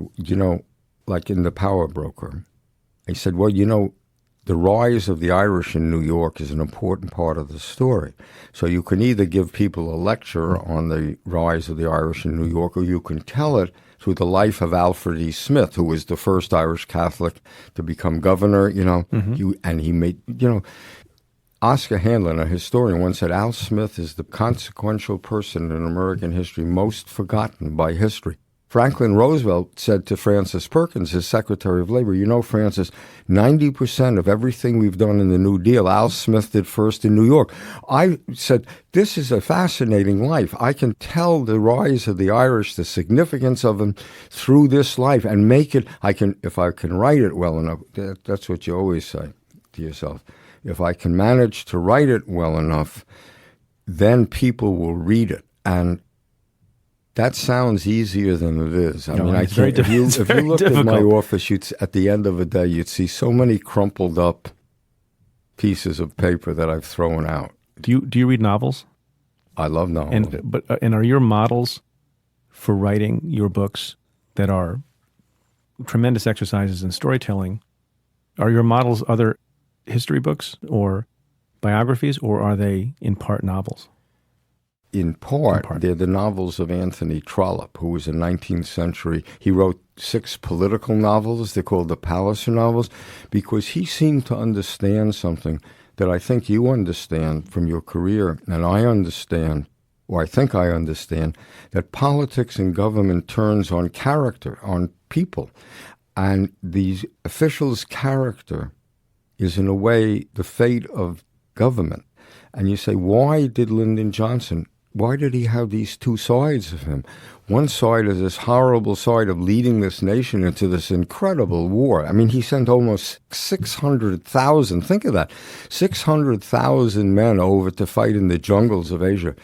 [SPEAKER 2] like in The Power Broker, I said, well, the rise of the Irish in New York is an important part of the story. So you can either give people a lecture on the rise of the Irish in New York, or you can tell it through the life of Alfred E. Smith, who was the first Irish Catholic to become governor, and he made, Oscar Handlin, a historian, once said, Al Smith is the consequential person in American history most forgotten by history. Franklin Roosevelt said to Francis Perkins, his Secretary of Labor, Francis, 90% of everything we've done in the New Deal, Al Smith did first in New York. I said, this is a fascinating life. I can tell the rise of the Irish, the significance of them through this life, and make it, if I can write it well enough, that's what you always say to yourself. If I can manage to write it well enough, then people will read it. And that sounds easier than it is. I mean, if you looked at my office, at the end of a day, you'd see so many crumpled up pieces of paper that I've thrown out.
[SPEAKER 1] Do you read novels?
[SPEAKER 2] I love novels.
[SPEAKER 1] And are your models for writing your books that are tremendous exercises in storytelling, are your models other history books or biographies, or are they in part novels?
[SPEAKER 2] In part, they're the novels of Anthony Trollope, who was a 19th century. He wrote 6 political novels. They're called the Palliser novels, because he seemed to understand something that I think you understand from your career, and I understand, or I think I understand, that politics and government turns on character, on people. And these officials' character is, in a way, the fate of government. And you say, why did Lyndon Johnson, why did he have these two sides of him? One side is this horrible side of leading this nation into this incredible war. I mean, he sent almost 600,000, think of that, 600,000 men over to fight in the jungles of Asia.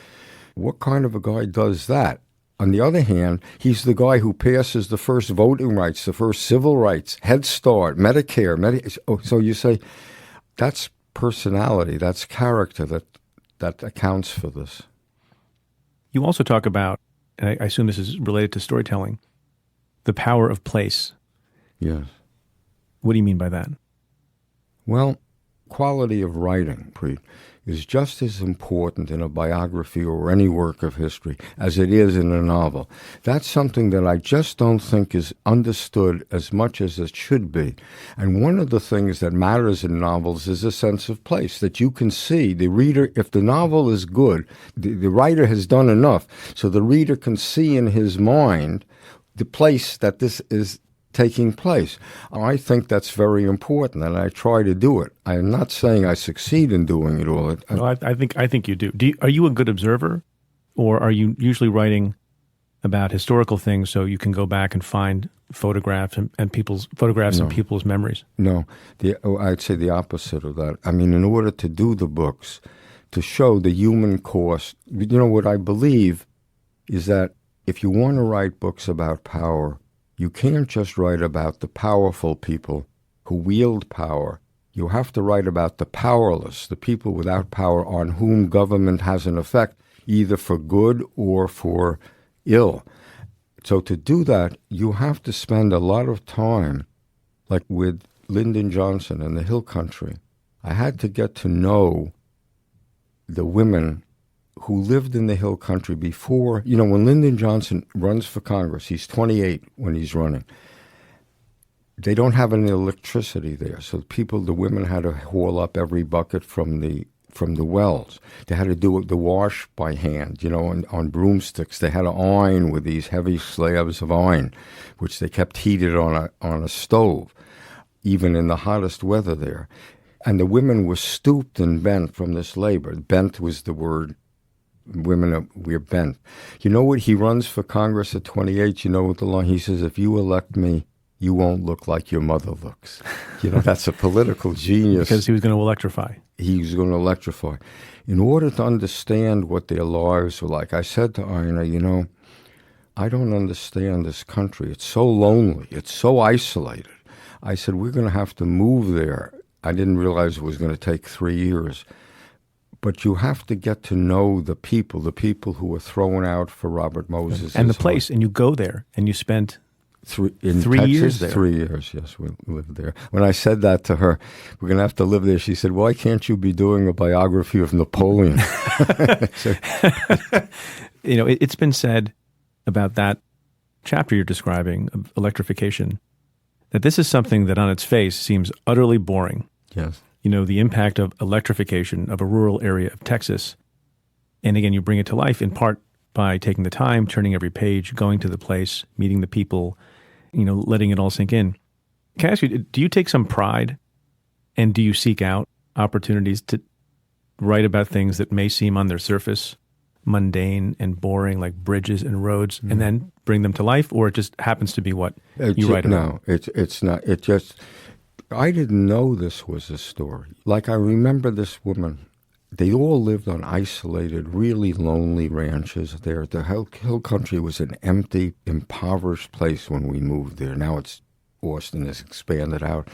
[SPEAKER 2] What kind of a guy does that? On the other hand, he's the guy who passes the first voting rights, the first civil rights, Head Start, Medicare. So you say, that's personality, that's character that accounts for this.
[SPEAKER 1] You also talk about, and I assume this is related to storytelling, the power of place.
[SPEAKER 2] Yes.
[SPEAKER 1] What do you mean by that?
[SPEAKER 2] Well, quality of writing, Preet, is just as important in a biography or any work of history as it is in a novel. That's something that I just don't think is understood as much as it should be. And one of the things that matters in novels is a sense of place, that you can see the reader, if the novel is good, the writer has done enough, so the reader can see in his mind the place that this is taking place. I think that's very important, and I try to do it. I am not saying I succeed in doing it all.
[SPEAKER 1] Well, I think you do. Are you a good observer, or are you usually writing about historical things so you can go back and find photographs and people's photographs and people's memories?
[SPEAKER 2] No, I'd say the opposite of that. I mean, in order to do the books, to show the human cost, what I believe is that if you want to write books about power, you can't just write about the powerful people who wield power. You have to write about the powerless, the people without power on whom government has an effect, either for good or for ill. So to do that, you have to spend a lot of time, like with Lyndon Johnson in the Hill Country. I had to get to know the women who lived in the hill country before, when Lyndon Johnson runs for Congress, he's 28 when he's running. They don't have any electricity there, so the women had to haul up every bucket from the wells. They had to do the wash by hand, on broomsticks. They had to iron with these heavy slabs of iron, which they kept heated on a stove, even in the hottest weather there. And the women were stooped and bent from this labor. Bent was the word. Women, we're bent. You know what? He runs for Congress at 28. You know what the line? He says, if you elect me, you won't look like your mother looks. That's a political genius.
[SPEAKER 1] Because he was going to electrify.
[SPEAKER 2] He was going to electrify. In order to understand what their lives were like, I said to Ina, I don't understand this country. It's so lonely. It's so isolated. I said, we're going to have to move there. I didn't realize it was going to take 3 years. But you have to get to know the people who were thrown out for Robert Moses.
[SPEAKER 1] And the place, and you go there, and you spent...
[SPEAKER 2] in
[SPEAKER 1] 3
[SPEAKER 2] Texas,
[SPEAKER 1] years there.
[SPEAKER 2] 3 years, yes, we lived there. When I said that to her, we're going to have to live there, she said, why can't you be doing a biography of Napoleon?
[SPEAKER 1] It's been said about that chapter you're describing, of electrification, that this is something that on its face seems utterly boring.
[SPEAKER 2] Yes.
[SPEAKER 1] The impact of electrification of a rural area of Texas. And again, you bring it to life in part by taking the time, turning every page, going to the place, meeting the people, letting it all sink in. Can I ask you, do you take some pride and do you seek out opportunities to write about things that may seem on their surface mundane and boring, like bridges and roads, and then bring them to life? Or it just happens to be what you write about?
[SPEAKER 2] No, it's not. It just, I didn't know this was a story. Like I remember this woman. They all lived on isolated, really lonely ranches there. The hill country was an empty, impoverished place when we moved there. Now Austin has expanded out.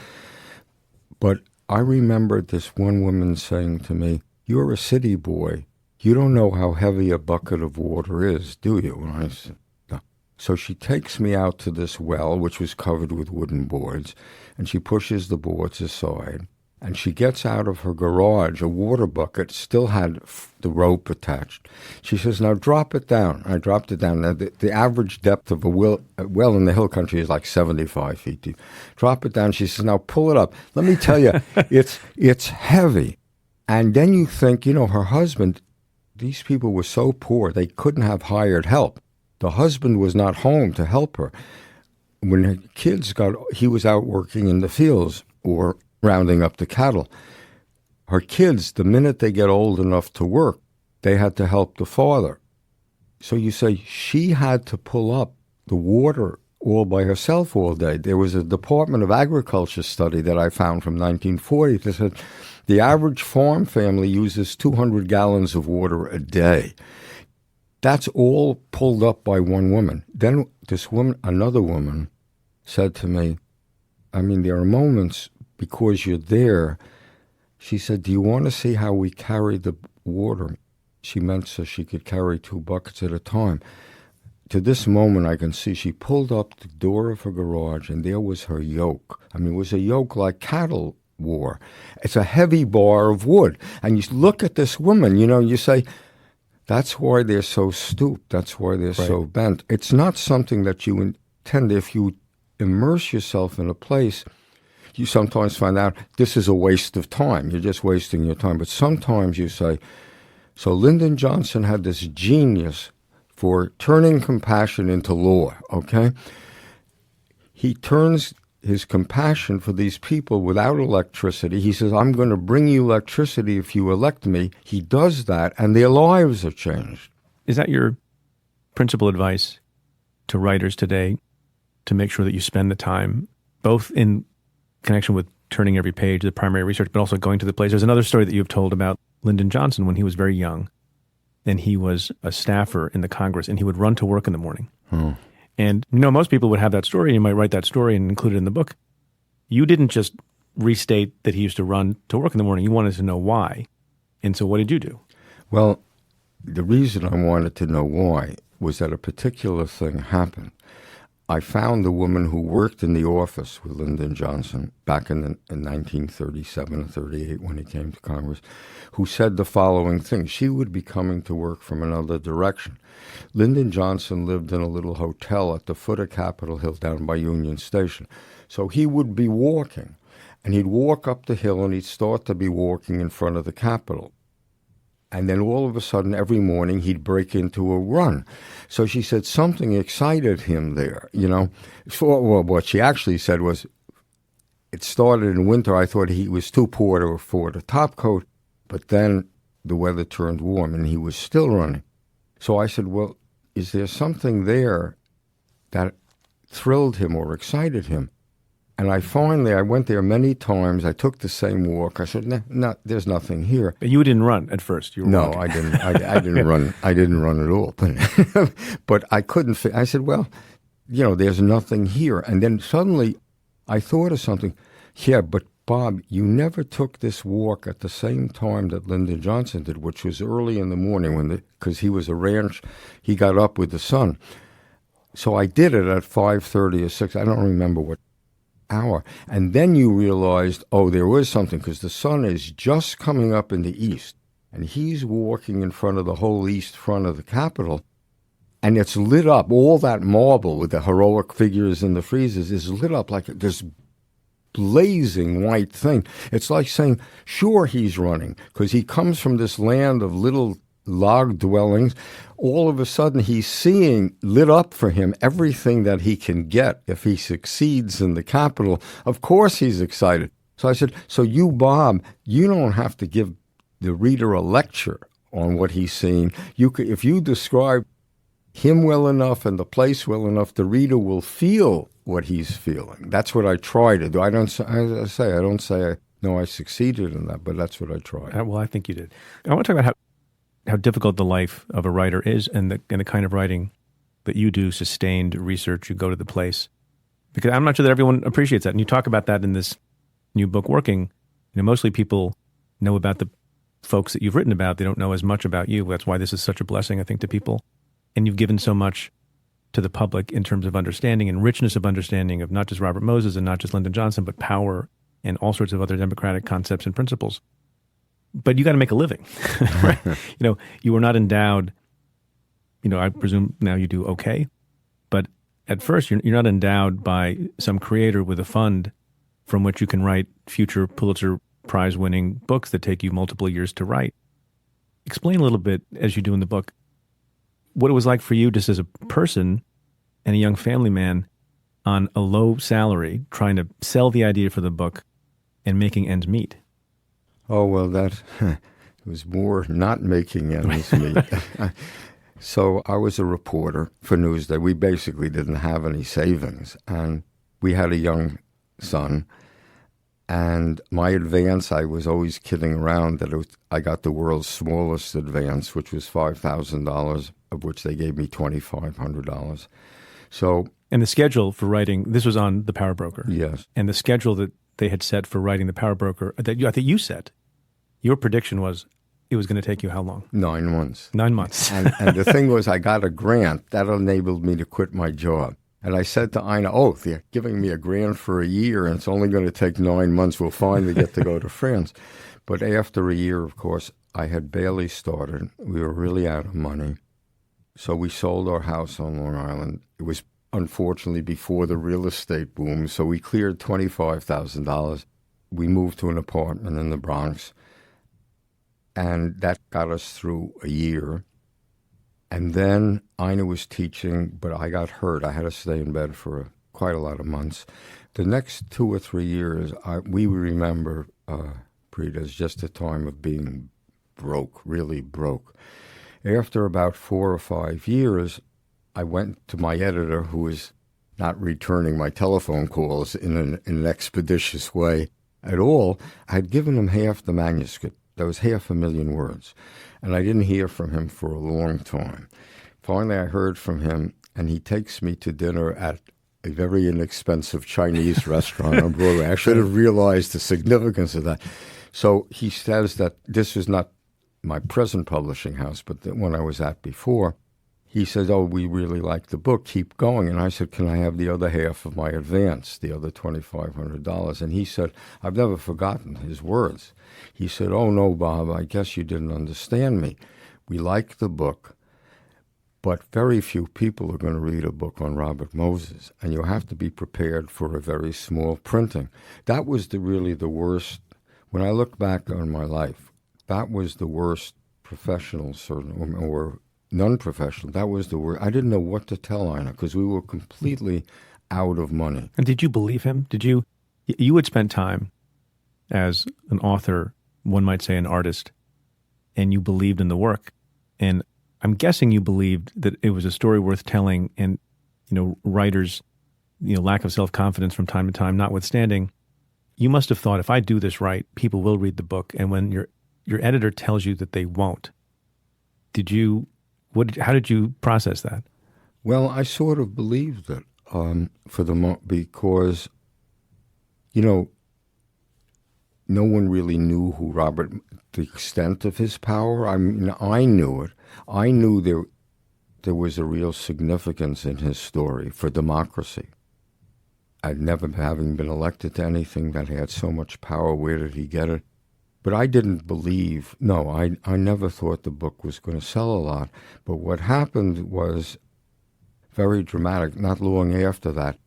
[SPEAKER 2] But I remember this one woman saying to me, you're a city boy. You don't know how heavy a bucket of water is, do you? And I said, no. So she takes me out to this well, which was covered with wooden boards, and she pushes the boards aside. And she gets out of her garage, a water bucket, still had the rope attached. She says, now drop it down. I dropped it down. Now, the average depth of a well in the hill country is like 75 feet deep. Drop it down. She says, now pull it up. Let me tell you, it's heavy. And then you think, her husband, these people were so poor, they couldn't have hired help. The husband was not home to help her. When her kids he was out working in the fields or rounding up the cattle. Her kids, the minute they get old enough to work, they had to help the father. So you say she had to pull up the water all by herself all day. There was a Department of Agriculture study that I found from 1940 that said the average farm family uses 200 gallons of water a day. That's all pulled up by one woman. Then another woman said to me, there are moments because you're there, she said, do you want to see how we carry the water? She meant so she could carry 2 buckets at a time. To this moment, I can see she pulled up the door of her garage, and there was her yoke. It was a yoke like cattle wore. It's a heavy bar of wood. And you look at this woman, you say, that's why they're so stooped. That's why they're so bent. It's not something that you intend. If you immerse yourself in a place, you sometimes find out this is a waste of time. You're just wasting your time. But sometimes you say, so Lyndon Johnson had this genius for turning compassion into law, okay? He turns his compassion for these people without electricity. He says, I'm going to bring you electricity if you elect me. He does that, and their lives are changed.
[SPEAKER 1] Is that your principal advice to writers today, to make sure that you spend the time, both in connection with turning every page, the primary research, but also going to the place? There's another story that you've told about Lyndon Johnson when he was very young, and he was a staffer in the Congress, and he would run to work in the morning. And most people would have that story. You might write that story and include it in the book. You didn't just restate that he used to run to work in the morning. You wanted to know why. And so what did you do?
[SPEAKER 2] Well, the reason I wanted to know why was that a particular thing happened. I found the woman who worked in the office with Lyndon Johnson back in 1937 or 38 when he came to Congress, who said the following thing. She would be coming to work from another direction. Lyndon Johnson lived in a little hotel at the foot of Capitol Hill down by Union Station. So he would be walking, and he'd walk up the hill, and he'd start to be walking in front of the Capitol. And then all of a sudden, every morning, he'd break into a run. So she said something excited him there, you know. Well, what she actually said was, it started in winter. I thought he was too poor to afford a top coat, but then the weather turned warm, and he was still running. So I said, well, is there something there that thrilled him or excited him? And I went there many times. I took the same walk. I said, no, there's nothing here.
[SPEAKER 1] But you didn't run at first. You were
[SPEAKER 2] no,
[SPEAKER 1] walking.
[SPEAKER 2] I didn't. I didn't run. I didn't run at all. But I couldn't. I said, well, you know, there's nothing here. And then suddenly, I thought of something. Yeah, but Bob, you never took this walk at the same time that Lyndon Johnson did, which was early in the morning because he was a ranch. He got up with the sun. So I did it at 5:30 or 6. I don't remember what hour. And then you realized, oh, there was something, because the sun is just coming up in the east, and he's walking in front of the whole east front of the Capitol, and it's lit up. All that marble with the heroic figures and the friezes is lit up like this blazing white thing. It's like saying, sure, he's running, because he comes from this land of little log dwellings. All of a sudden, he's seeing lit up for him everything that he can get if he succeeds in the Capitol. Of course he's excited. So I said, so you, Bob, you don't have to give the reader a lecture on what he's seeing. If you describe him well enough and the place well enough, the reader will feel what he's feeling. That's what I try to do. I don't say I succeeded in that, but that's what I tried.
[SPEAKER 1] Well, I think you did. I want to talk about how difficult the life of a writer is, and the kind of writing that you do, sustained research, you go to the place. Because I'm not sure that everyone appreciates that. And you talk about that in this new book, Working. You know, mostly people know about the folks that you've written about. They don't know as much about you. That's why this is such a blessing, I think, to people. And you've given so much to the public in terms of understanding and richness of understanding of not just Robert Moses and not just Lyndon Johnson, but power and all sorts of other democratic concepts and principles. But you got to make a living, right? You were not endowed, I presume now you do okay, but at first you're not endowed by some creator with a fund from which you can write future Pulitzer-Prize winning books that take you multiple years to write. Explain a little bit, as you do in the book, what it was like for you just as a person and a young family man on a low salary, trying to sell the idea for the book and making ends meet.
[SPEAKER 2] Oh, well, that was more not making ends meet. So I was a reporter for Newsday. We basically didn't have any savings, and we had a young son. And my advance, I was always kidding around that I got the world's smallest advance, which was $5,000, of which they gave me $2,500. So,
[SPEAKER 1] and the schedule for writing, this was on The Power Broker.
[SPEAKER 2] Yes.
[SPEAKER 1] And the schedule that they had set for writing The Power Broker, I think you set, your prediction was it was going to take you how long?
[SPEAKER 2] 9 months.
[SPEAKER 1] 9 months.
[SPEAKER 2] and the thing was, I got a grant that enabled me to quit my job. And I said to Ina, they're giving me a grant for a year, and it's only going to take 9 months. We'll finally get to go to France. But after a year, of course, I had barely started. We were really out of money. So we sold our house on Long Island. It was unfortunately before the real estate boom, so we cleared $25,000. We moved to an apartment in the Bronx, and that got us through a year. And then Ina was teaching, but I got hurt. I had to stay in bed for quite a lot of months. The next 2 or 3 years, we remember, Preet, as just a time of being broke, really broke. After about 4 or 5 years, I went to my editor, who was not returning my telephone calls in an expeditious way at all. I had given him half the manuscript. That was 500,000 words. And I didn't hear from him for a long time. Finally, I heard from him, and he takes me to dinner at a very inexpensive Chinese restaurant on Broadway. I should have realized the significance of that. So he says that this is not my present publishing house, but the one I was at before. he said, oh, we really like the book, keep going. And I said, can I have the other half of my advance, the other $2,500? And he said, I've never forgotten his words. He said, oh, no, Bob, I guess you didn't understand me. We like the book, but very few people are going to read a book on Robert Moses, and you have to be prepared for a very small printing. That was really the worst. When I look back on my life, that was the worst professional, or non-professional. That was the worst. I didn't know what to tell Ina because we were completely out of money.
[SPEAKER 1] And did you believe him? You had spent time as an author, one might say an artist, and you believed in the work. And I'm guessing you believed that it was a story worth telling, and, writers, lack of self-confidence from time to time notwithstanding, you must have thought, if I do this right, people will read the book. And when your editor tells you that they won't, how did you process that?
[SPEAKER 2] Well, I sort of believed it because, no one really knew the extent of his power. I mean, I knew it. I knew there was a real significance in his story for democracy. I'd never, having been elected to anything that had so much power, where did he get it? But I didn't believe, I never thought the book was going to sell a lot. But what happened was very dramatic. Not long after that,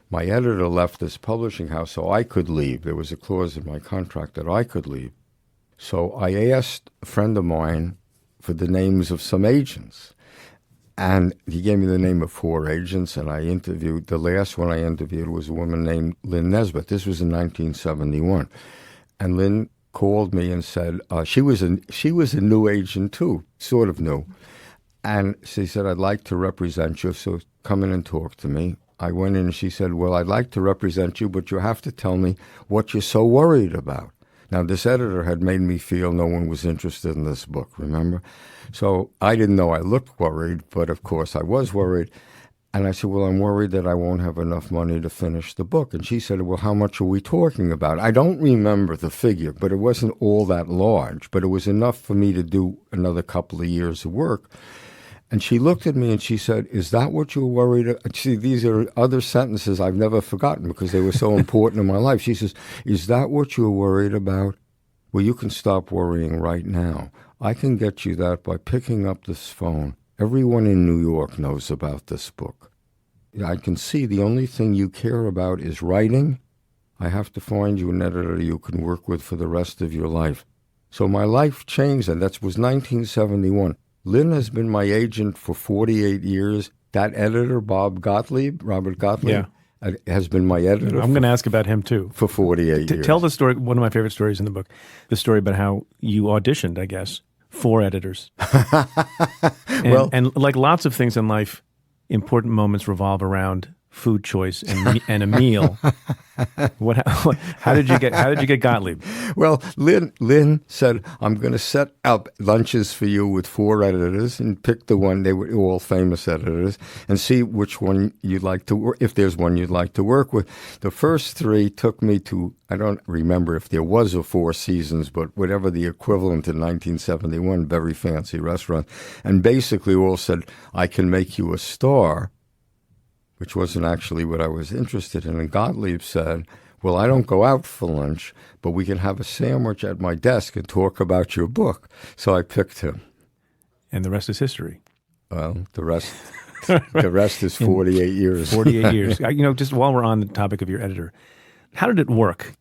[SPEAKER 2] my editor left this publishing house so I could leave. There was a clause in my contract that I could leave. So I asked a friend of mine for the names of some agents. And he gave me the name of 4 agents, and I interviewed. The last one I interviewed was a woman named Lynn Nesbitt. This was in 1971. And Lynn called me and said, she was a new agent too, sort of new. And she said, I'd like to represent you, so come in and talk to me. I went in and she said, well, I'd like to represent you, but you have to tell me what you're so worried about. Now, this editor had made me feel no one was interested in this book, remember? So I didn't know I looked worried, but of course I was worried. And I said, well, I'm worried that I won't have enough money to finish the book. And she said, well, how much are we talking about? I don't remember the figure, but it wasn't all that large. But it was enough for me to do another couple of years of work. And she looked at me and she said, is that what you're worried about? See, these are other sentences I've never forgotten because they were so important in my life. She says, is that what you're worried about? Well, you can stop worrying right now. I can get you that by picking up this phone. Everyone in New York knows about this book. I can see the only thing you care about is writing. I have to find you an editor you can work with for the rest of your life. So my life changed, and that was 1971. Lynn has been my agent for 48 years. That editor, Robert Gottlieb, has been my editor.
[SPEAKER 1] I'm going to ask about him, too.
[SPEAKER 2] For 48 years.
[SPEAKER 1] Tell the story, one of my favorite stories in the book, the story about how you auditioned, I guess, 4 editors. And like lots of things in life, important moments revolve around food choice and a meal. How did you get Gottlieb?
[SPEAKER 2] Well, Lynn said, I'm going to set up lunches for you with 4 editors and pick the one. They were all famous editors, and see which one you'd like to work, if there's one you'd like to work with. The first 3 took me to, I don't remember if there was a 4 Seasons, but whatever the equivalent in 1971, very fancy restaurant, and basically all said, I can make you a star, which wasn't actually what I was interested in. And Gottlieb said, well, I don't go out for lunch, but we can have a sandwich at my desk and talk about your book. So I picked him.
[SPEAKER 1] And the rest is history.
[SPEAKER 2] Well, the rest is 48 years.
[SPEAKER 1] 48 years. Just while we're on the topic of your editor, how did it work?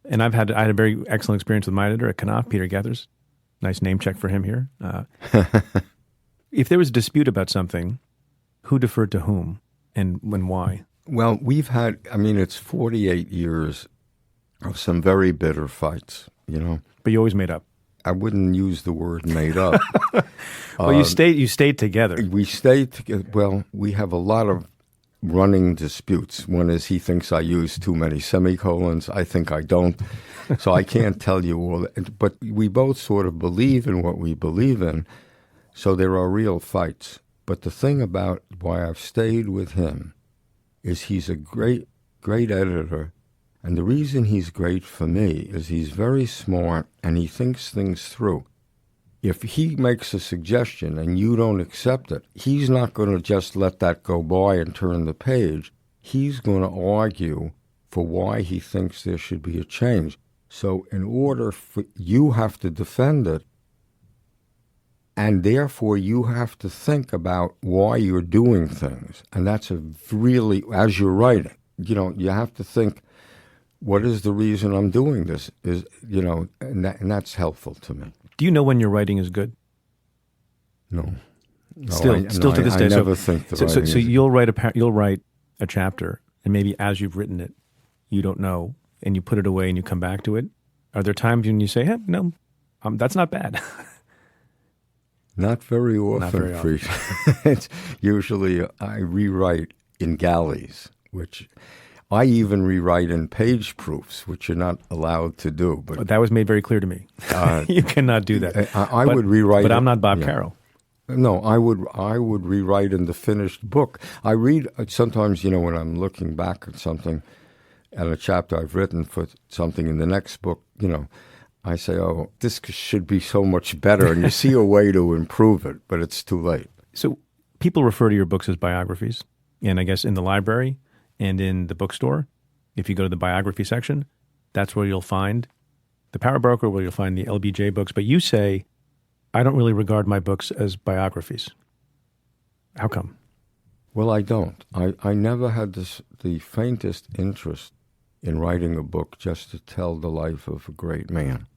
[SPEAKER 1] And I had a very excellent experience with my editor at Knopf, Peter Gethers. Nice name check for him here. If there was a dispute about something, who deferred to whom? And why?
[SPEAKER 2] Well, it's 48 years of some very bitter fights,
[SPEAKER 1] But you always made up.
[SPEAKER 2] I wouldn't use the word made up.
[SPEAKER 1] Well, you stayed together.
[SPEAKER 2] We stayed together. Well, we have a lot of running disputes. One is he thinks I use too many semicolons. I think I don't. So I can't tell you all that. But we both sort of believe in what we believe in. So there are real fights. But the thing about why I've stayed with him is he's a great, great editor. And the reason he's great for me is he's very smart and he thinks things through. if he makes a suggestion and you don't accept it, he's not going to just let that go by and turn the page. He's going to argue for why he thinks there should be a change. So in order for you have to defend it, and therefore you have to think about why you're doing things. And that's a really, as you're writing, you have to think, what is the reason I'm doing this? And that's helpful to me.
[SPEAKER 1] Do you know when your writing is good?
[SPEAKER 2] No.
[SPEAKER 1] Still to this day.
[SPEAKER 2] I never think the writing
[SPEAKER 1] so
[SPEAKER 2] is
[SPEAKER 1] you'll write a chapter, and maybe as you've written it, you don't know, and you put it away and you come back to it. Are there times when you say, hey, no, that's not bad?
[SPEAKER 2] Not very often, Preet. It's usually I rewrite in galleys, which I even rewrite in page proofs, which you're not allowed to do. But
[SPEAKER 1] that was made very clear to me. You cannot do that.
[SPEAKER 2] I would rewrite,
[SPEAKER 1] but I'm not Bob Caro.
[SPEAKER 2] No, I would rewrite in the finished book. I read sometimes, when I'm looking back at something, at a chapter I've written for something in the next book, I say, oh, this should be so much better, and you see a way to improve it, but it's too late.
[SPEAKER 1] So people refer to your books as biographies, and I guess in the library and in the bookstore, if you go to the biography section, that's where you'll find the Power Broker, where you'll find the LBJ books. But you say, I don't really regard my books as biographies. How come?
[SPEAKER 2] Well, I don't. I never had the faintest interest in writing a book just to tell the life of a great man.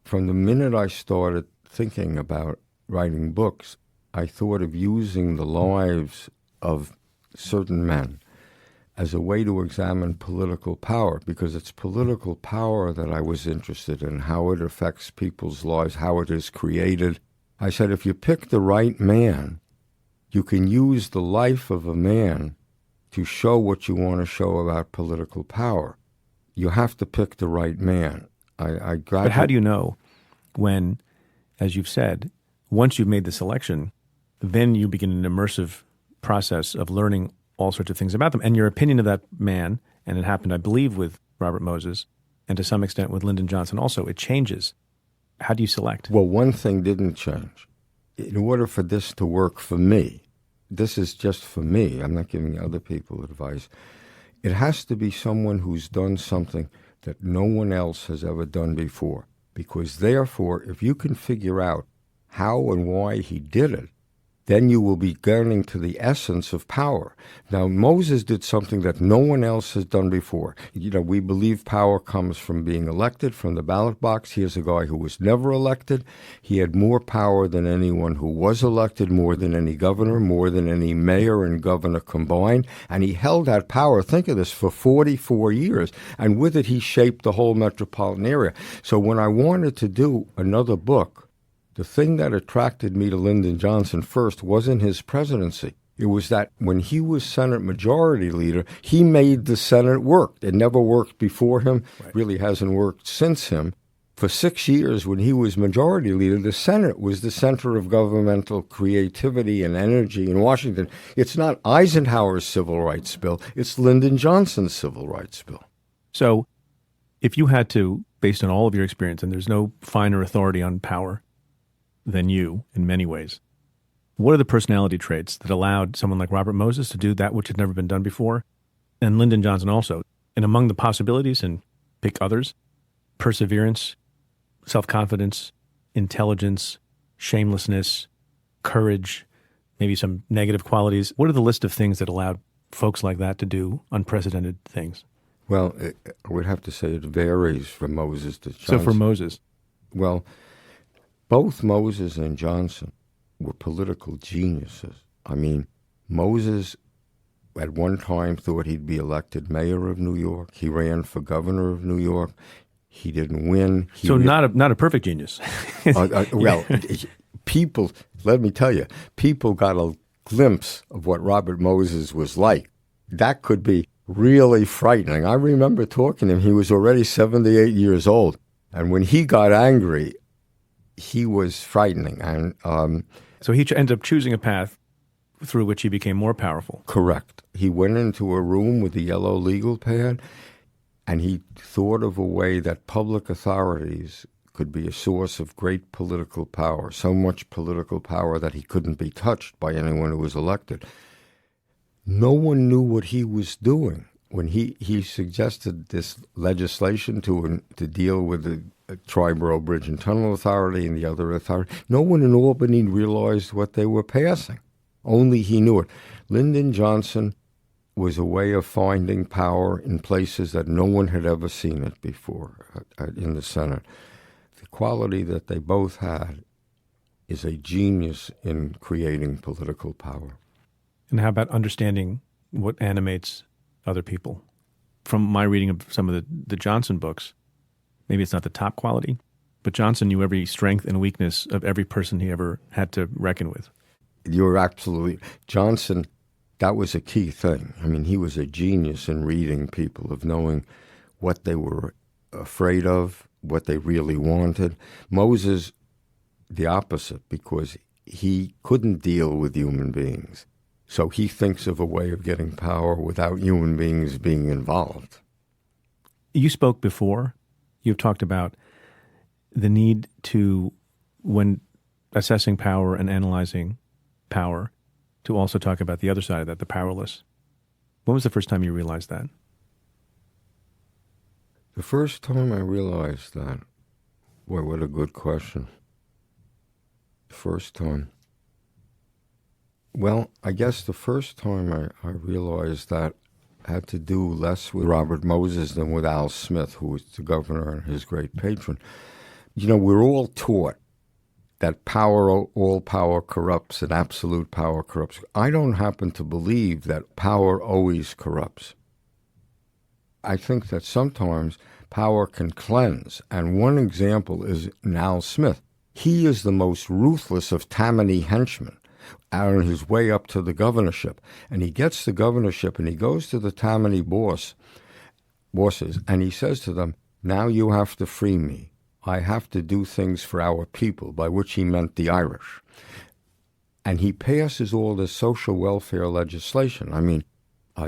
[SPEAKER 2] From the minute I started thinking about writing books, I thought of using the lives of certain men as a way to examine political power, because it's political power that I was interested in, how it affects people's lives, how it is created. I said, if you pick the right man, you can use the life of a man to show what you want to show about political power. You have to pick the right man.
[SPEAKER 1] But how do you know when, as you've said, once you've made the selection, then you begin an immersive process of learning all sorts of things about them? And your opinion of that man, and it happened, I believe, with Robert Moses, and to some extent with Lyndon Johnson also, it changes. How do you select?
[SPEAKER 2] Well, one thing didn't change. In order for this to work for me, this is just for me, I'm not giving other people advice, it has to be someone who's done something that no one else has ever done before. Because therefore, if you can figure out how and why he did it, then you will be getting to the essence of power. Now, Moses did something that no one else has done before. We believe power comes from being elected, from the ballot box. Here's a guy who was never elected. He had more power than anyone who was elected, more than any governor, more than any mayor and governor combined. And he held that power, think of this, for 44 years. And with it, he shaped the whole metropolitan area. So when I wanted to do another book, the thing that attracted me to Lyndon Johnson first wasn't his presidency. It was that when he was Senate Majority Leader, he made the Senate work. It never worked before him, really hasn't worked since him. For 6 years, when he was Majority Leader, the Senate was the center of governmental creativity and energy in Washington. It's not Eisenhower's Civil Rights Bill, it's Lyndon Johnson's Civil Rights Bill.
[SPEAKER 1] So if you had to, based on all of your experience, and there's no finer authority on power than you in many ways, what are the personality traits that allowed someone like Robert Moses to do that which had never been done before, and Lyndon Johnson also? And among the possibilities, and pick others, perseverance, self-confidence, intelligence, shamelessness, courage, maybe some negative qualities. What are the list of things that allowed folks like that to do unprecedented things?
[SPEAKER 2] Well, I would have to say it varies from Moses to Johnson.
[SPEAKER 1] So for Moses?
[SPEAKER 2] Well, both Moses and Johnson were political geniuses. I mean, Moses at one time thought he'd be elected mayor of New York. He ran for governor of New York. He didn't win.
[SPEAKER 1] Not a perfect genius.
[SPEAKER 2] Well, people, let me tell you, people got a glimpse of what Robert Moses was like. That could be really frightening. I remember talking to him. He was already 78 years old. And when he got angry, he was frightening. And
[SPEAKER 1] so he ended up choosing a path through which he became more powerful.
[SPEAKER 2] Correct. He went into a room with a yellow legal pad, and he thought of a way that public authorities could be a source of great political power, so much political power that he couldn't be touched by anyone who was elected. No one knew what he was doing when he suggested this legislation to deal with the Triborough Bridge and Tunnel Authority and the other authority. No one in Albany realized what they were passing. Only he knew it. Lyndon Johnson was a way of finding power in places that no one had ever seen it before in the Senate. The quality that they both had is a genius in creating political power.
[SPEAKER 1] And how about understanding what animates other people? From my reading of some of the Johnson books, maybe it's not the top quality, but Johnson knew every strength and weakness of every person he ever had to reckon with.
[SPEAKER 2] You're absolutely... Johnson, that was a key thing. I mean, he was a genius in reading people, of knowing what they were afraid of, what they really wanted. Moses, the opposite, because he couldn't deal with human beings. So he thinks of a way of getting power without human beings being involved.
[SPEAKER 1] You spoke before. You've talked about the need to, when assessing power and analyzing power, to also talk about the other side of that, the powerless. When was the first time you realized that?
[SPEAKER 2] The first time I realized that, boy, what a good question. First time. Well, I guess the first time I realized that had to do less with Robert Moses than with Al Smith, who was the governor and his great patron. You know, we're all taught that all power corrupts and absolute power corrupts. I don't happen to believe that power always corrupts. I think that sometimes power can cleanse, and one example is Al Smith. He is the most ruthless of Tammany henchmen on his way up to the governorship. And he gets the governorship and he goes to the Tammany bosses and he says to them, now you have to free me. I have to do things for our people, by which he meant the Irish. And he passes all this social welfare legislation. I mean,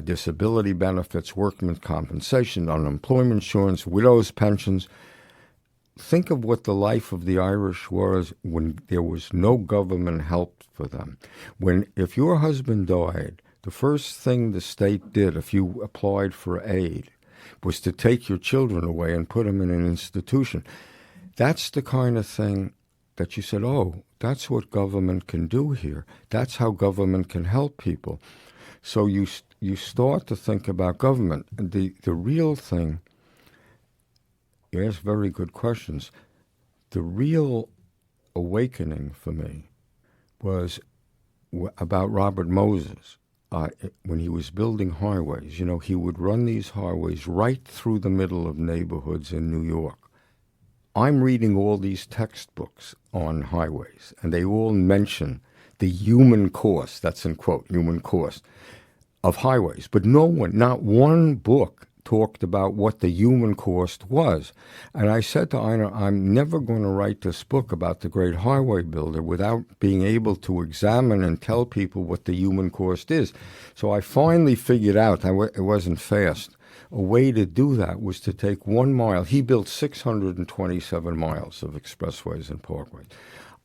[SPEAKER 2] disability benefits, workmen's compensation, unemployment insurance, widows' pensions. Think of what the life of the Irish was when there was no government help for them. If your husband died, the first thing the state did, if you applied for aid, was to take your children away and put them in an institution. That's the kind of thing that you said, oh, that's what government can do here. That's how government can help people. So you start to think about government. And the real thing, you ask very good questions. The real awakening for me was about Robert Moses. When he was building highways, you know, he would run these highways right through the middle of neighborhoods in New York. I'm reading all these textbooks on highways, and they all mention the human cost, that's in quote, human cost, of highways. But not one book talked about what the human cost was. And I said to Einar, I'm never going to write this book about the great highway builder without being able to examine and tell people what the human cost is. So I finally figured out, it wasn't fast, a way to do that was to take 1 mile. He built 627 miles of expressways and parkways.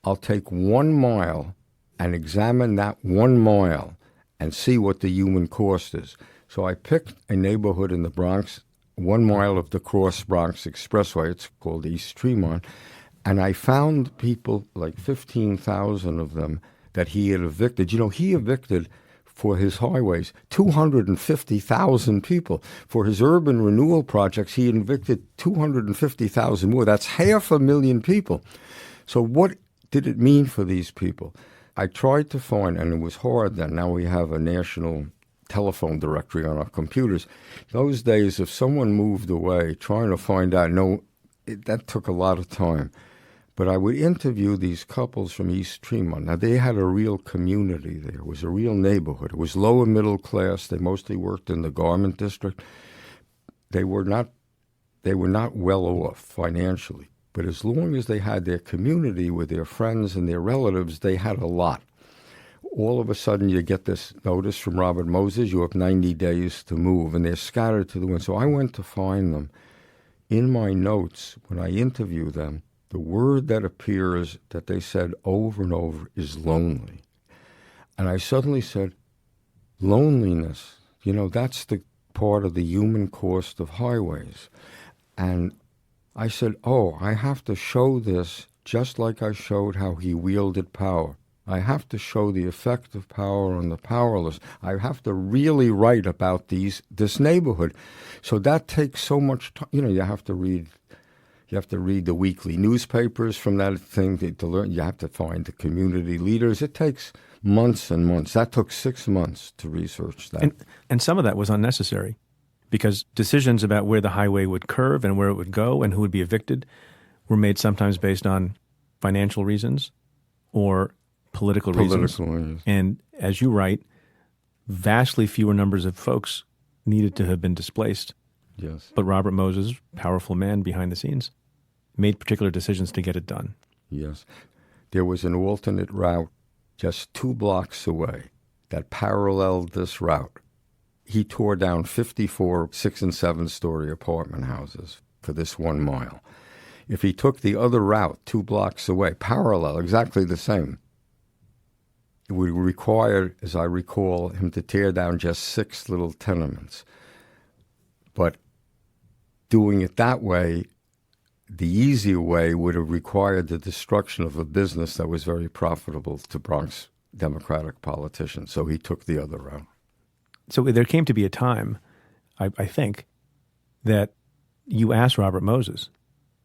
[SPEAKER 2] I'll take 1 mile and examine that 1 mile and see what the human cost is. So I picked a neighborhood in the Bronx, 1 mile of the Cross Bronx Expressway, it's called East Tremont, and I found people, like 15,000 of them, that he had evicted. You know, he evicted, for his highways, 250,000 people. For his urban renewal projects, he evicted 250,000 more. That's 500,000 people. So what did it mean for these people? I tried to find, and it was hard then, now we have a national telephone directory on our computers. Those days, if someone moved away, trying to find out, that took a lot of time. But I would interview these couples from East Tremont. Now, they had a real community there. It was a real neighborhood. It was lower middle class. They mostly worked in the garment district. They were not well off financially. But as long as they had their community with their friends and their relatives, they had a lot. All of a sudden, you get this notice from Robert Moses, you have 90 days to move, and they're scattered to the wind. So I went to find them. In my notes, when I interview them, the word that appears that they said over and over is lonely. And I suddenly said, loneliness, that's the part of the human cost of highways. And I said, I have to show this just like I showed how he wielded power. I have to show the effect of power on the powerless. I have to really write about this neighborhood. So that takes so much time. You have to read the weekly newspapers from that thing to learn. You have to find the community leaders. It takes months and months. That took 6 months to research that.
[SPEAKER 1] And some of that was unnecessary because decisions about where the highway would curve and where it would go and who would be evicted were made sometimes based on financial reasons or political reasons. And as you write, vastly fewer numbers of folks needed to have been displaced.
[SPEAKER 2] Yes.
[SPEAKER 1] But Robert Moses, powerful man behind the scenes, made particular decisions to get it done.
[SPEAKER 2] Yes. There was an alternate route just 2 blocks away that paralleled this route. He tore down 54 6- and 7-story apartment houses for this 1 mile. If he took the other route 2 blocks away, parallel, exactly the same, it would require, as I recall, him to tear down just 6 little tenements. But doing it that way, the easier way would have required the destruction of a business that was very profitable to Bronx Democratic politicians. So he took the other route.
[SPEAKER 1] So there came to be a time, I think, that you asked Robert Moses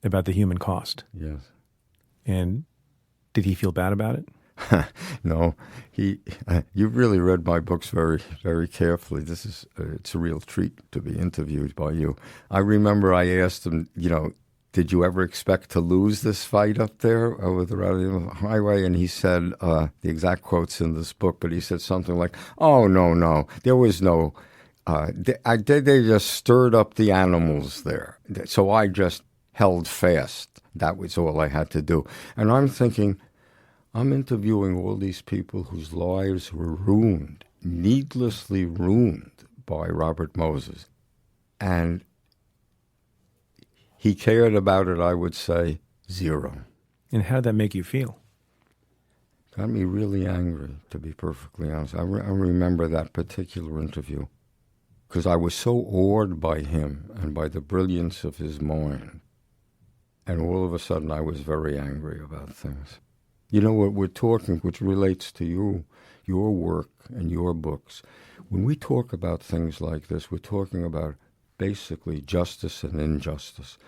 [SPEAKER 1] about the human cost.
[SPEAKER 2] Yes.
[SPEAKER 1] And did he feel bad about it?
[SPEAKER 2] No, you've really read my books very, very carefully. It's a real treat to be interviewed by you. I remember I asked him, did you ever expect to lose this fight up there over the highway? And he said, the exact quote's in this book, but he said something like, oh, no, there was no, they just stirred up the animals there. So I just held fast. That was all I had to do. And I'm thinking, I'm interviewing all these people whose lives were ruined, needlessly ruined by Robert Moses. And he cared about it, I would say, 0.
[SPEAKER 1] And how did that make you feel?
[SPEAKER 2] Got me really angry, to be perfectly honest. I remember that particular interview because I was so awed by him and by the brilliance of his mind. And all of a sudden, I was very angry about things. What we're talking, which relates to you, your work and your books. When we talk about things like this, we're talking about basically justice and injustice.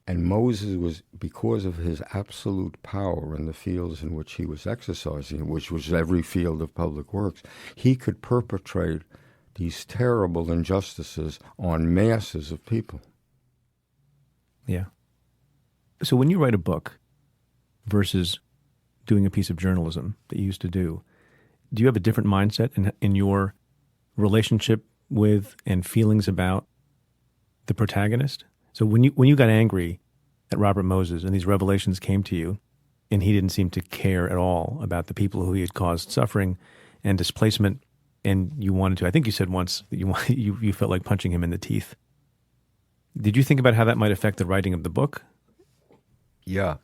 [SPEAKER 2] And Moses was, because of his absolute power in the fields in which he was exercising, which was every field of public works, he could perpetrate these terrible injustices on masses of people.
[SPEAKER 1] Yeah. So when you write a book versus doing a piece of journalism that you used to do you have a different mindset in your relationship with and feelings about the protagonist? So when you got angry at Robert Moses and these revelations came to you and he didn't seem to care at all about the people who he had caused suffering and displacement, and you wanted to, I think you said once that you felt like punching him in the teeth. Did you think about how that might affect the writing of the book?
[SPEAKER 2] Yeah.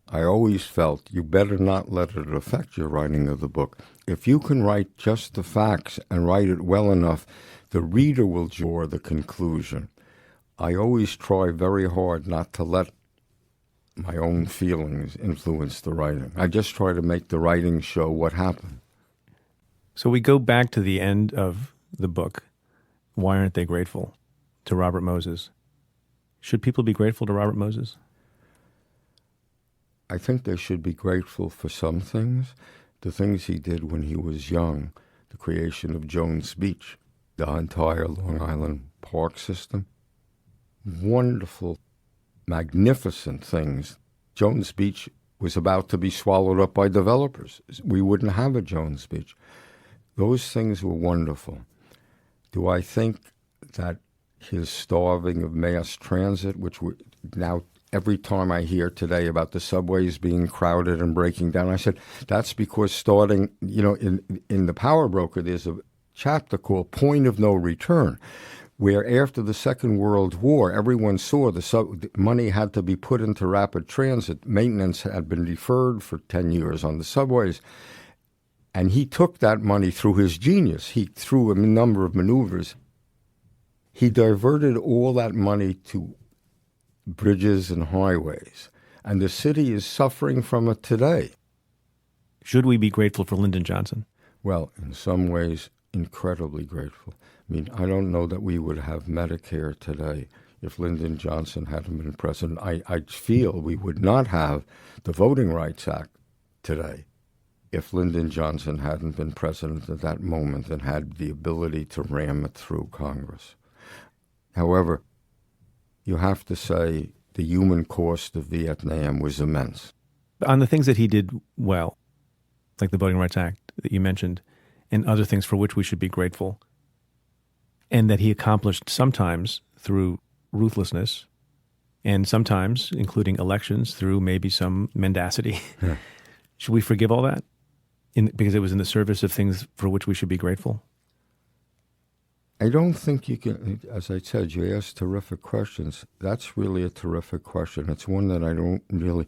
[SPEAKER 2] I always felt you better not let it affect your writing of the book. If you can write just the facts and write it well enough, the reader will draw the conclusion. I always try very hard not to let my own feelings influence the writing. I just try to make the writing show what happened.
[SPEAKER 1] So we go back to the end of the book. Why aren't they grateful to Robert Moses? Should people be grateful to Robert Moses?
[SPEAKER 2] I think they should be grateful for some things. The things he did when he was young, the creation of Jones Beach, the entire Long Island park system. Wonderful, magnificent things. Jones Beach was about to be swallowed up by developers. We wouldn't have a Jones Beach. Those things were wonderful. Do I think that his starving of mass transit, which we now every time I hear today about the subways being crowded and breaking down, I said, that's because starting, in the Power Broker, there's a chapter called Point of No Return. where after the Second World War, everyone saw the money had to be put into rapid transit. Maintenance had been deferred for 10 years on the subways. And he took that money through his genius. Through a number of maneuvers, he diverted all that money to bridges and highways. And the city is suffering from it today.
[SPEAKER 1] Should we be grateful for Lyndon Johnson?
[SPEAKER 2] Well, in some ways, incredibly grateful. I mean, I don't know that we would have Medicare today if Lyndon Johnson hadn't been president. I feel we would not have the Voting Rights Act today if Lyndon Johnson hadn't been president at that moment and had the ability to ram it through Congress. However, you have to say the human cost of Vietnam was immense.
[SPEAKER 1] On the things that he did well, like the Voting Rights Act that you mentioned, and other things for which we should be grateful, and that he accomplished sometimes through ruthlessness, and sometimes, including elections, through maybe some mendacity.
[SPEAKER 2] Yeah.
[SPEAKER 1] Should we forgive all that because it was in the service of things for which we should be grateful?
[SPEAKER 2] I don't think you can, as I said, you asked terrific questions. That's really a terrific question. It's one that I don't really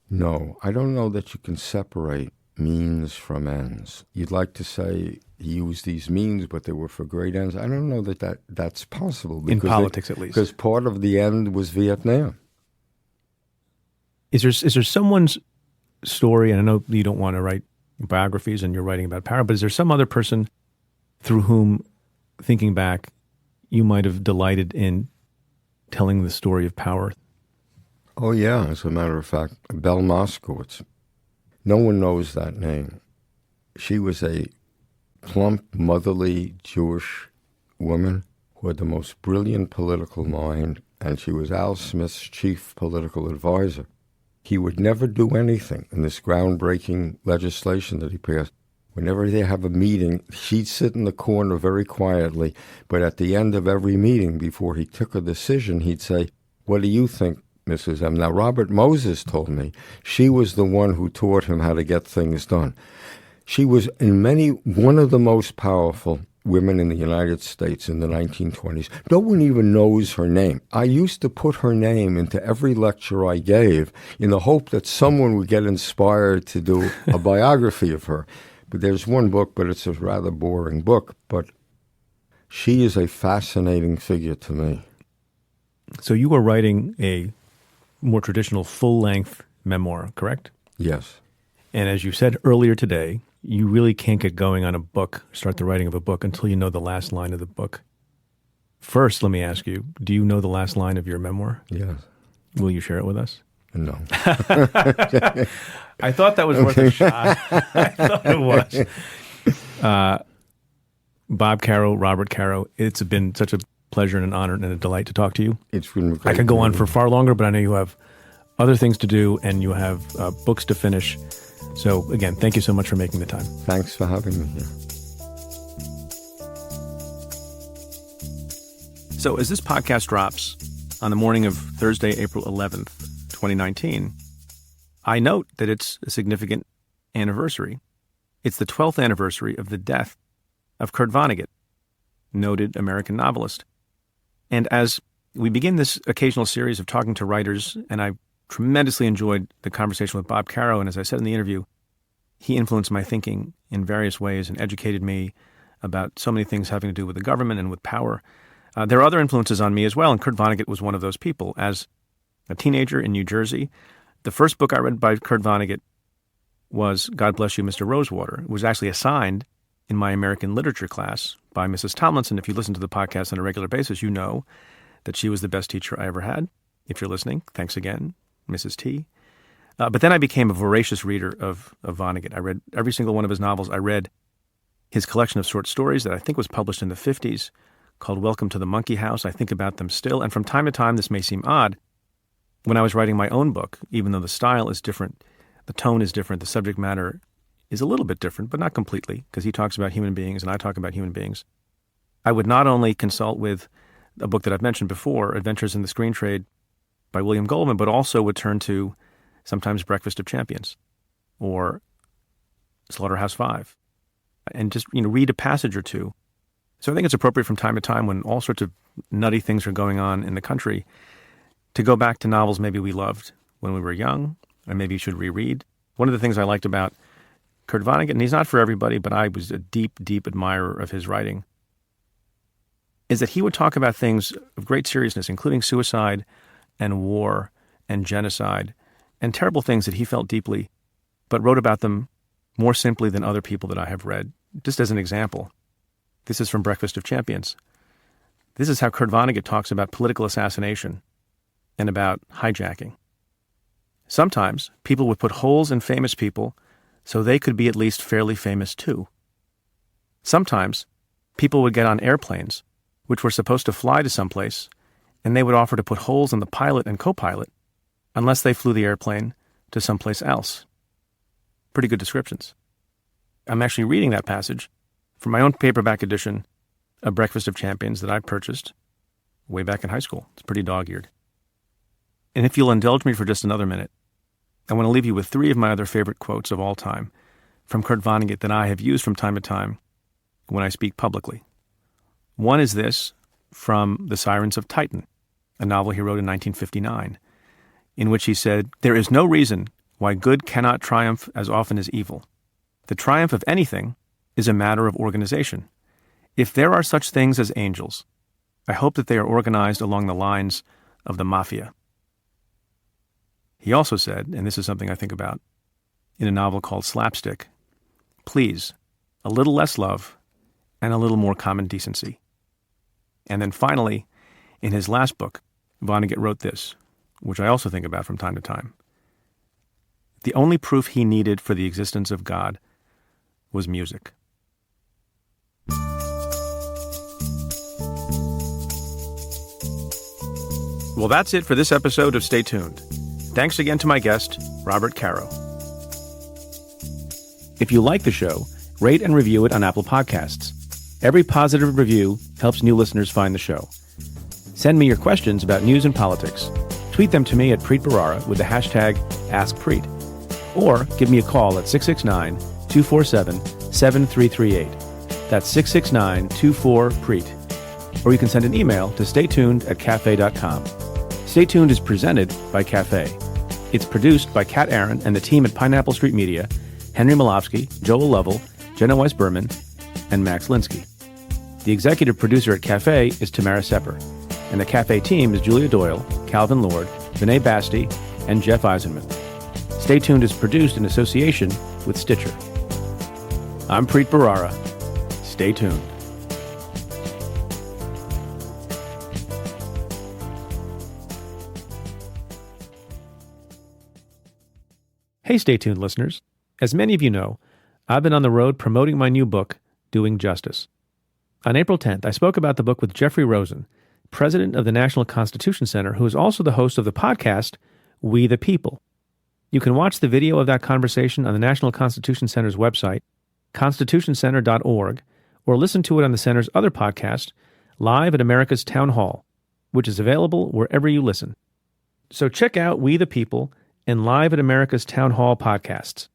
[SPEAKER 2] know. I don't know that you can separate means from ends. You'd like to say he used these means, but they were for great ends. I don't know that's possible.
[SPEAKER 1] In politics, at least.
[SPEAKER 2] Because part of the end was Vietnam.
[SPEAKER 1] Is there someone's story, and I know you don't want to write biographies and you're writing about power, but is there some other person through whom, thinking back, you might have delighted in telling the story of power?
[SPEAKER 2] Oh, yeah. As a matter of fact, Belle Moskowitz. No one knows that name. She was a plump, motherly Jewish woman who had the most brilliant political mind, and she was Al Smith's chief political advisor. He would never do anything in this groundbreaking legislation that he passed. Whenever they have a meeting, she'd sit in the corner very quietly, but at the end of every meeting, before he took a decision, he'd say, "What do you think, Mrs. M?" Now, Robert Moses told me she was the one who taught him how to get things done. She was, in many, one of the most powerful women in the United States in the 1920s. No one even knows her name. I used to put her name into every lecture I gave in the hope that someone would get inspired to do a biography of her. But there's one book, but it's a rather boring book. But she is a fascinating figure to me.
[SPEAKER 1] So you were writing a more traditional full-length memoir, correct?
[SPEAKER 2] Yes.
[SPEAKER 1] And as you said earlier today, you really can't get going on a book, start the writing of a book, until you know the last line of the book. First, let me ask you, do you know the last line of your memoir?
[SPEAKER 2] Yes.
[SPEAKER 1] Will you share it with us?
[SPEAKER 2] No.
[SPEAKER 1] I thought that was worth a shot. I thought it was. Bob Caro, Robert Caro, it's been such a pleasure and an honor and a delight to talk to you.
[SPEAKER 2] It's been great.
[SPEAKER 1] I could go on for far longer, but I know you have other things to do and you have books to finish. So again, thank you so much for making the time.
[SPEAKER 2] Thanks for having me here.
[SPEAKER 1] So as this podcast drops on the morning of Thursday, April 11th, 2019, I note that it's a significant anniversary. It's the 12th anniversary of the death of Kurt Vonnegut, noted American novelist. And as we begin this occasional series of talking to writers, and I tremendously enjoyed the conversation with Bob Caro, and as I said in the interview, he influenced my thinking in various ways and educated me about so many things having to do with the government and with power. There are other influences on me as well, and Kurt Vonnegut was one of those people. As a teenager in New Jersey, the first book I read by Kurt Vonnegut was God Bless You, Mr. Rosewater. It was actually assigned in my American literature class by Mrs. Tomlinson. If you listen to the podcast on a regular basis, you know that she was the best teacher I ever had. If you're listening, thanks again, Mrs. T. But then I became a voracious reader of Vonnegut. I read every single one of his novels. I read his collection of short stories that I think was published in the 50s called Welcome to the Monkey House. I think about them still. And from time to time, this may seem odd, when I was writing my own book, even though the style is different, the tone is different, the subject matter is a little bit different, but not completely, because he talks about human beings and I talk about human beings. I would not only consult with a book that I've mentioned before, Adventures in the Screen Trade by William Goldman, but also would turn to sometimes Breakfast of Champions or Slaughterhouse-Five, and just read a passage or two So I think it's appropriate from time to time when all sorts of nutty things are going on in the country to go back to novels maybe we loved when we were young and maybe you should reread. One of the things I liked about Kurt Vonnegut, and he's not for everybody, but I was a deep, deep admirer of his writing, is that he would talk about things of great seriousness, including suicide and war and genocide and terrible things that he felt deeply, but wrote about them more simply than other people that I have read. Just as an example, this is from Breakfast of Champions. This is how Kurt Vonnegut talks about political assassination and about hijacking. Sometimes people would put holes in famous people so they could be at least fairly famous too. Sometimes people would get on airplanes which were supposed to fly to someplace, and they would offer to put holes in the pilot and co-pilot unless they flew the airplane to someplace else. Pretty good descriptions. I'm actually reading that passage from my own paperback edition of Breakfast of Champions that I purchased way back in high school. It's pretty dog-eared. And if you'll indulge me for just another minute, I want to leave you with 3 of my other favorite quotes of all time from Kurt Vonnegut that I have used from time to time when I speak publicly. One is this from The Sirens of Titan, a novel he wrote in 1959, in which he said, "There is no reason why good cannot triumph as often as evil. The triumph of anything is a matter of organization. If there are such things as angels, I hope that they are organized along the lines of the mafia." He also said, and this is something I think about, in a novel called Slapstick, "Please, a little less love and a little more common decency." And then finally, in his last book, Vonnegut wrote this, which I also think about from time to time. The only proof he needed for the existence of God was music. Well, that's it for this episode of Stay Tuned. Thanks again to my guest, Robert Caro. If you like the show, rate and review it on Apple Podcasts. Every positive review helps new listeners find the show. Send me your questions about news and politics. Tweet them to me at Preet Bharara with the hashtag AskPreet. Or give me a call at 669-247-7338. That's 669-24-PREET. Or you can send an email to staytuned@cafe.com. Stay Tuned is presented by Cafe. It's produced by Kat Aaron and the team at Pineapple Street Media, Henry Malofsky, Joel Lovell, Jenna Weiss-Berman, and Max Linsky. The executive producer at Cafe is Tamara Sepper, and the Cafe team is Julia Doyle, Calvin Lord, Vinay Basti, and Jeff Eisenman. Stay Tuned is produced in association with Stitcher. I'm Preet Bharara. Stay tuned. Hey, Stay Tuned listeners. As many of you know, I've been on the road promoting my new book, Doing Justice. On April 10th, I spoke about the book with Jeffrey Rosen, president of the National Constitution Center, who is also the host of the podcast, We the People. You can watch the video of that conversation on the National Constitution Center's website, constitutioncenter.org, or listen to it on the center's other podcast, Live at America's Town Hall, which is available wherever you listen. So check out We the People and Live at America's Town Hall podcasts.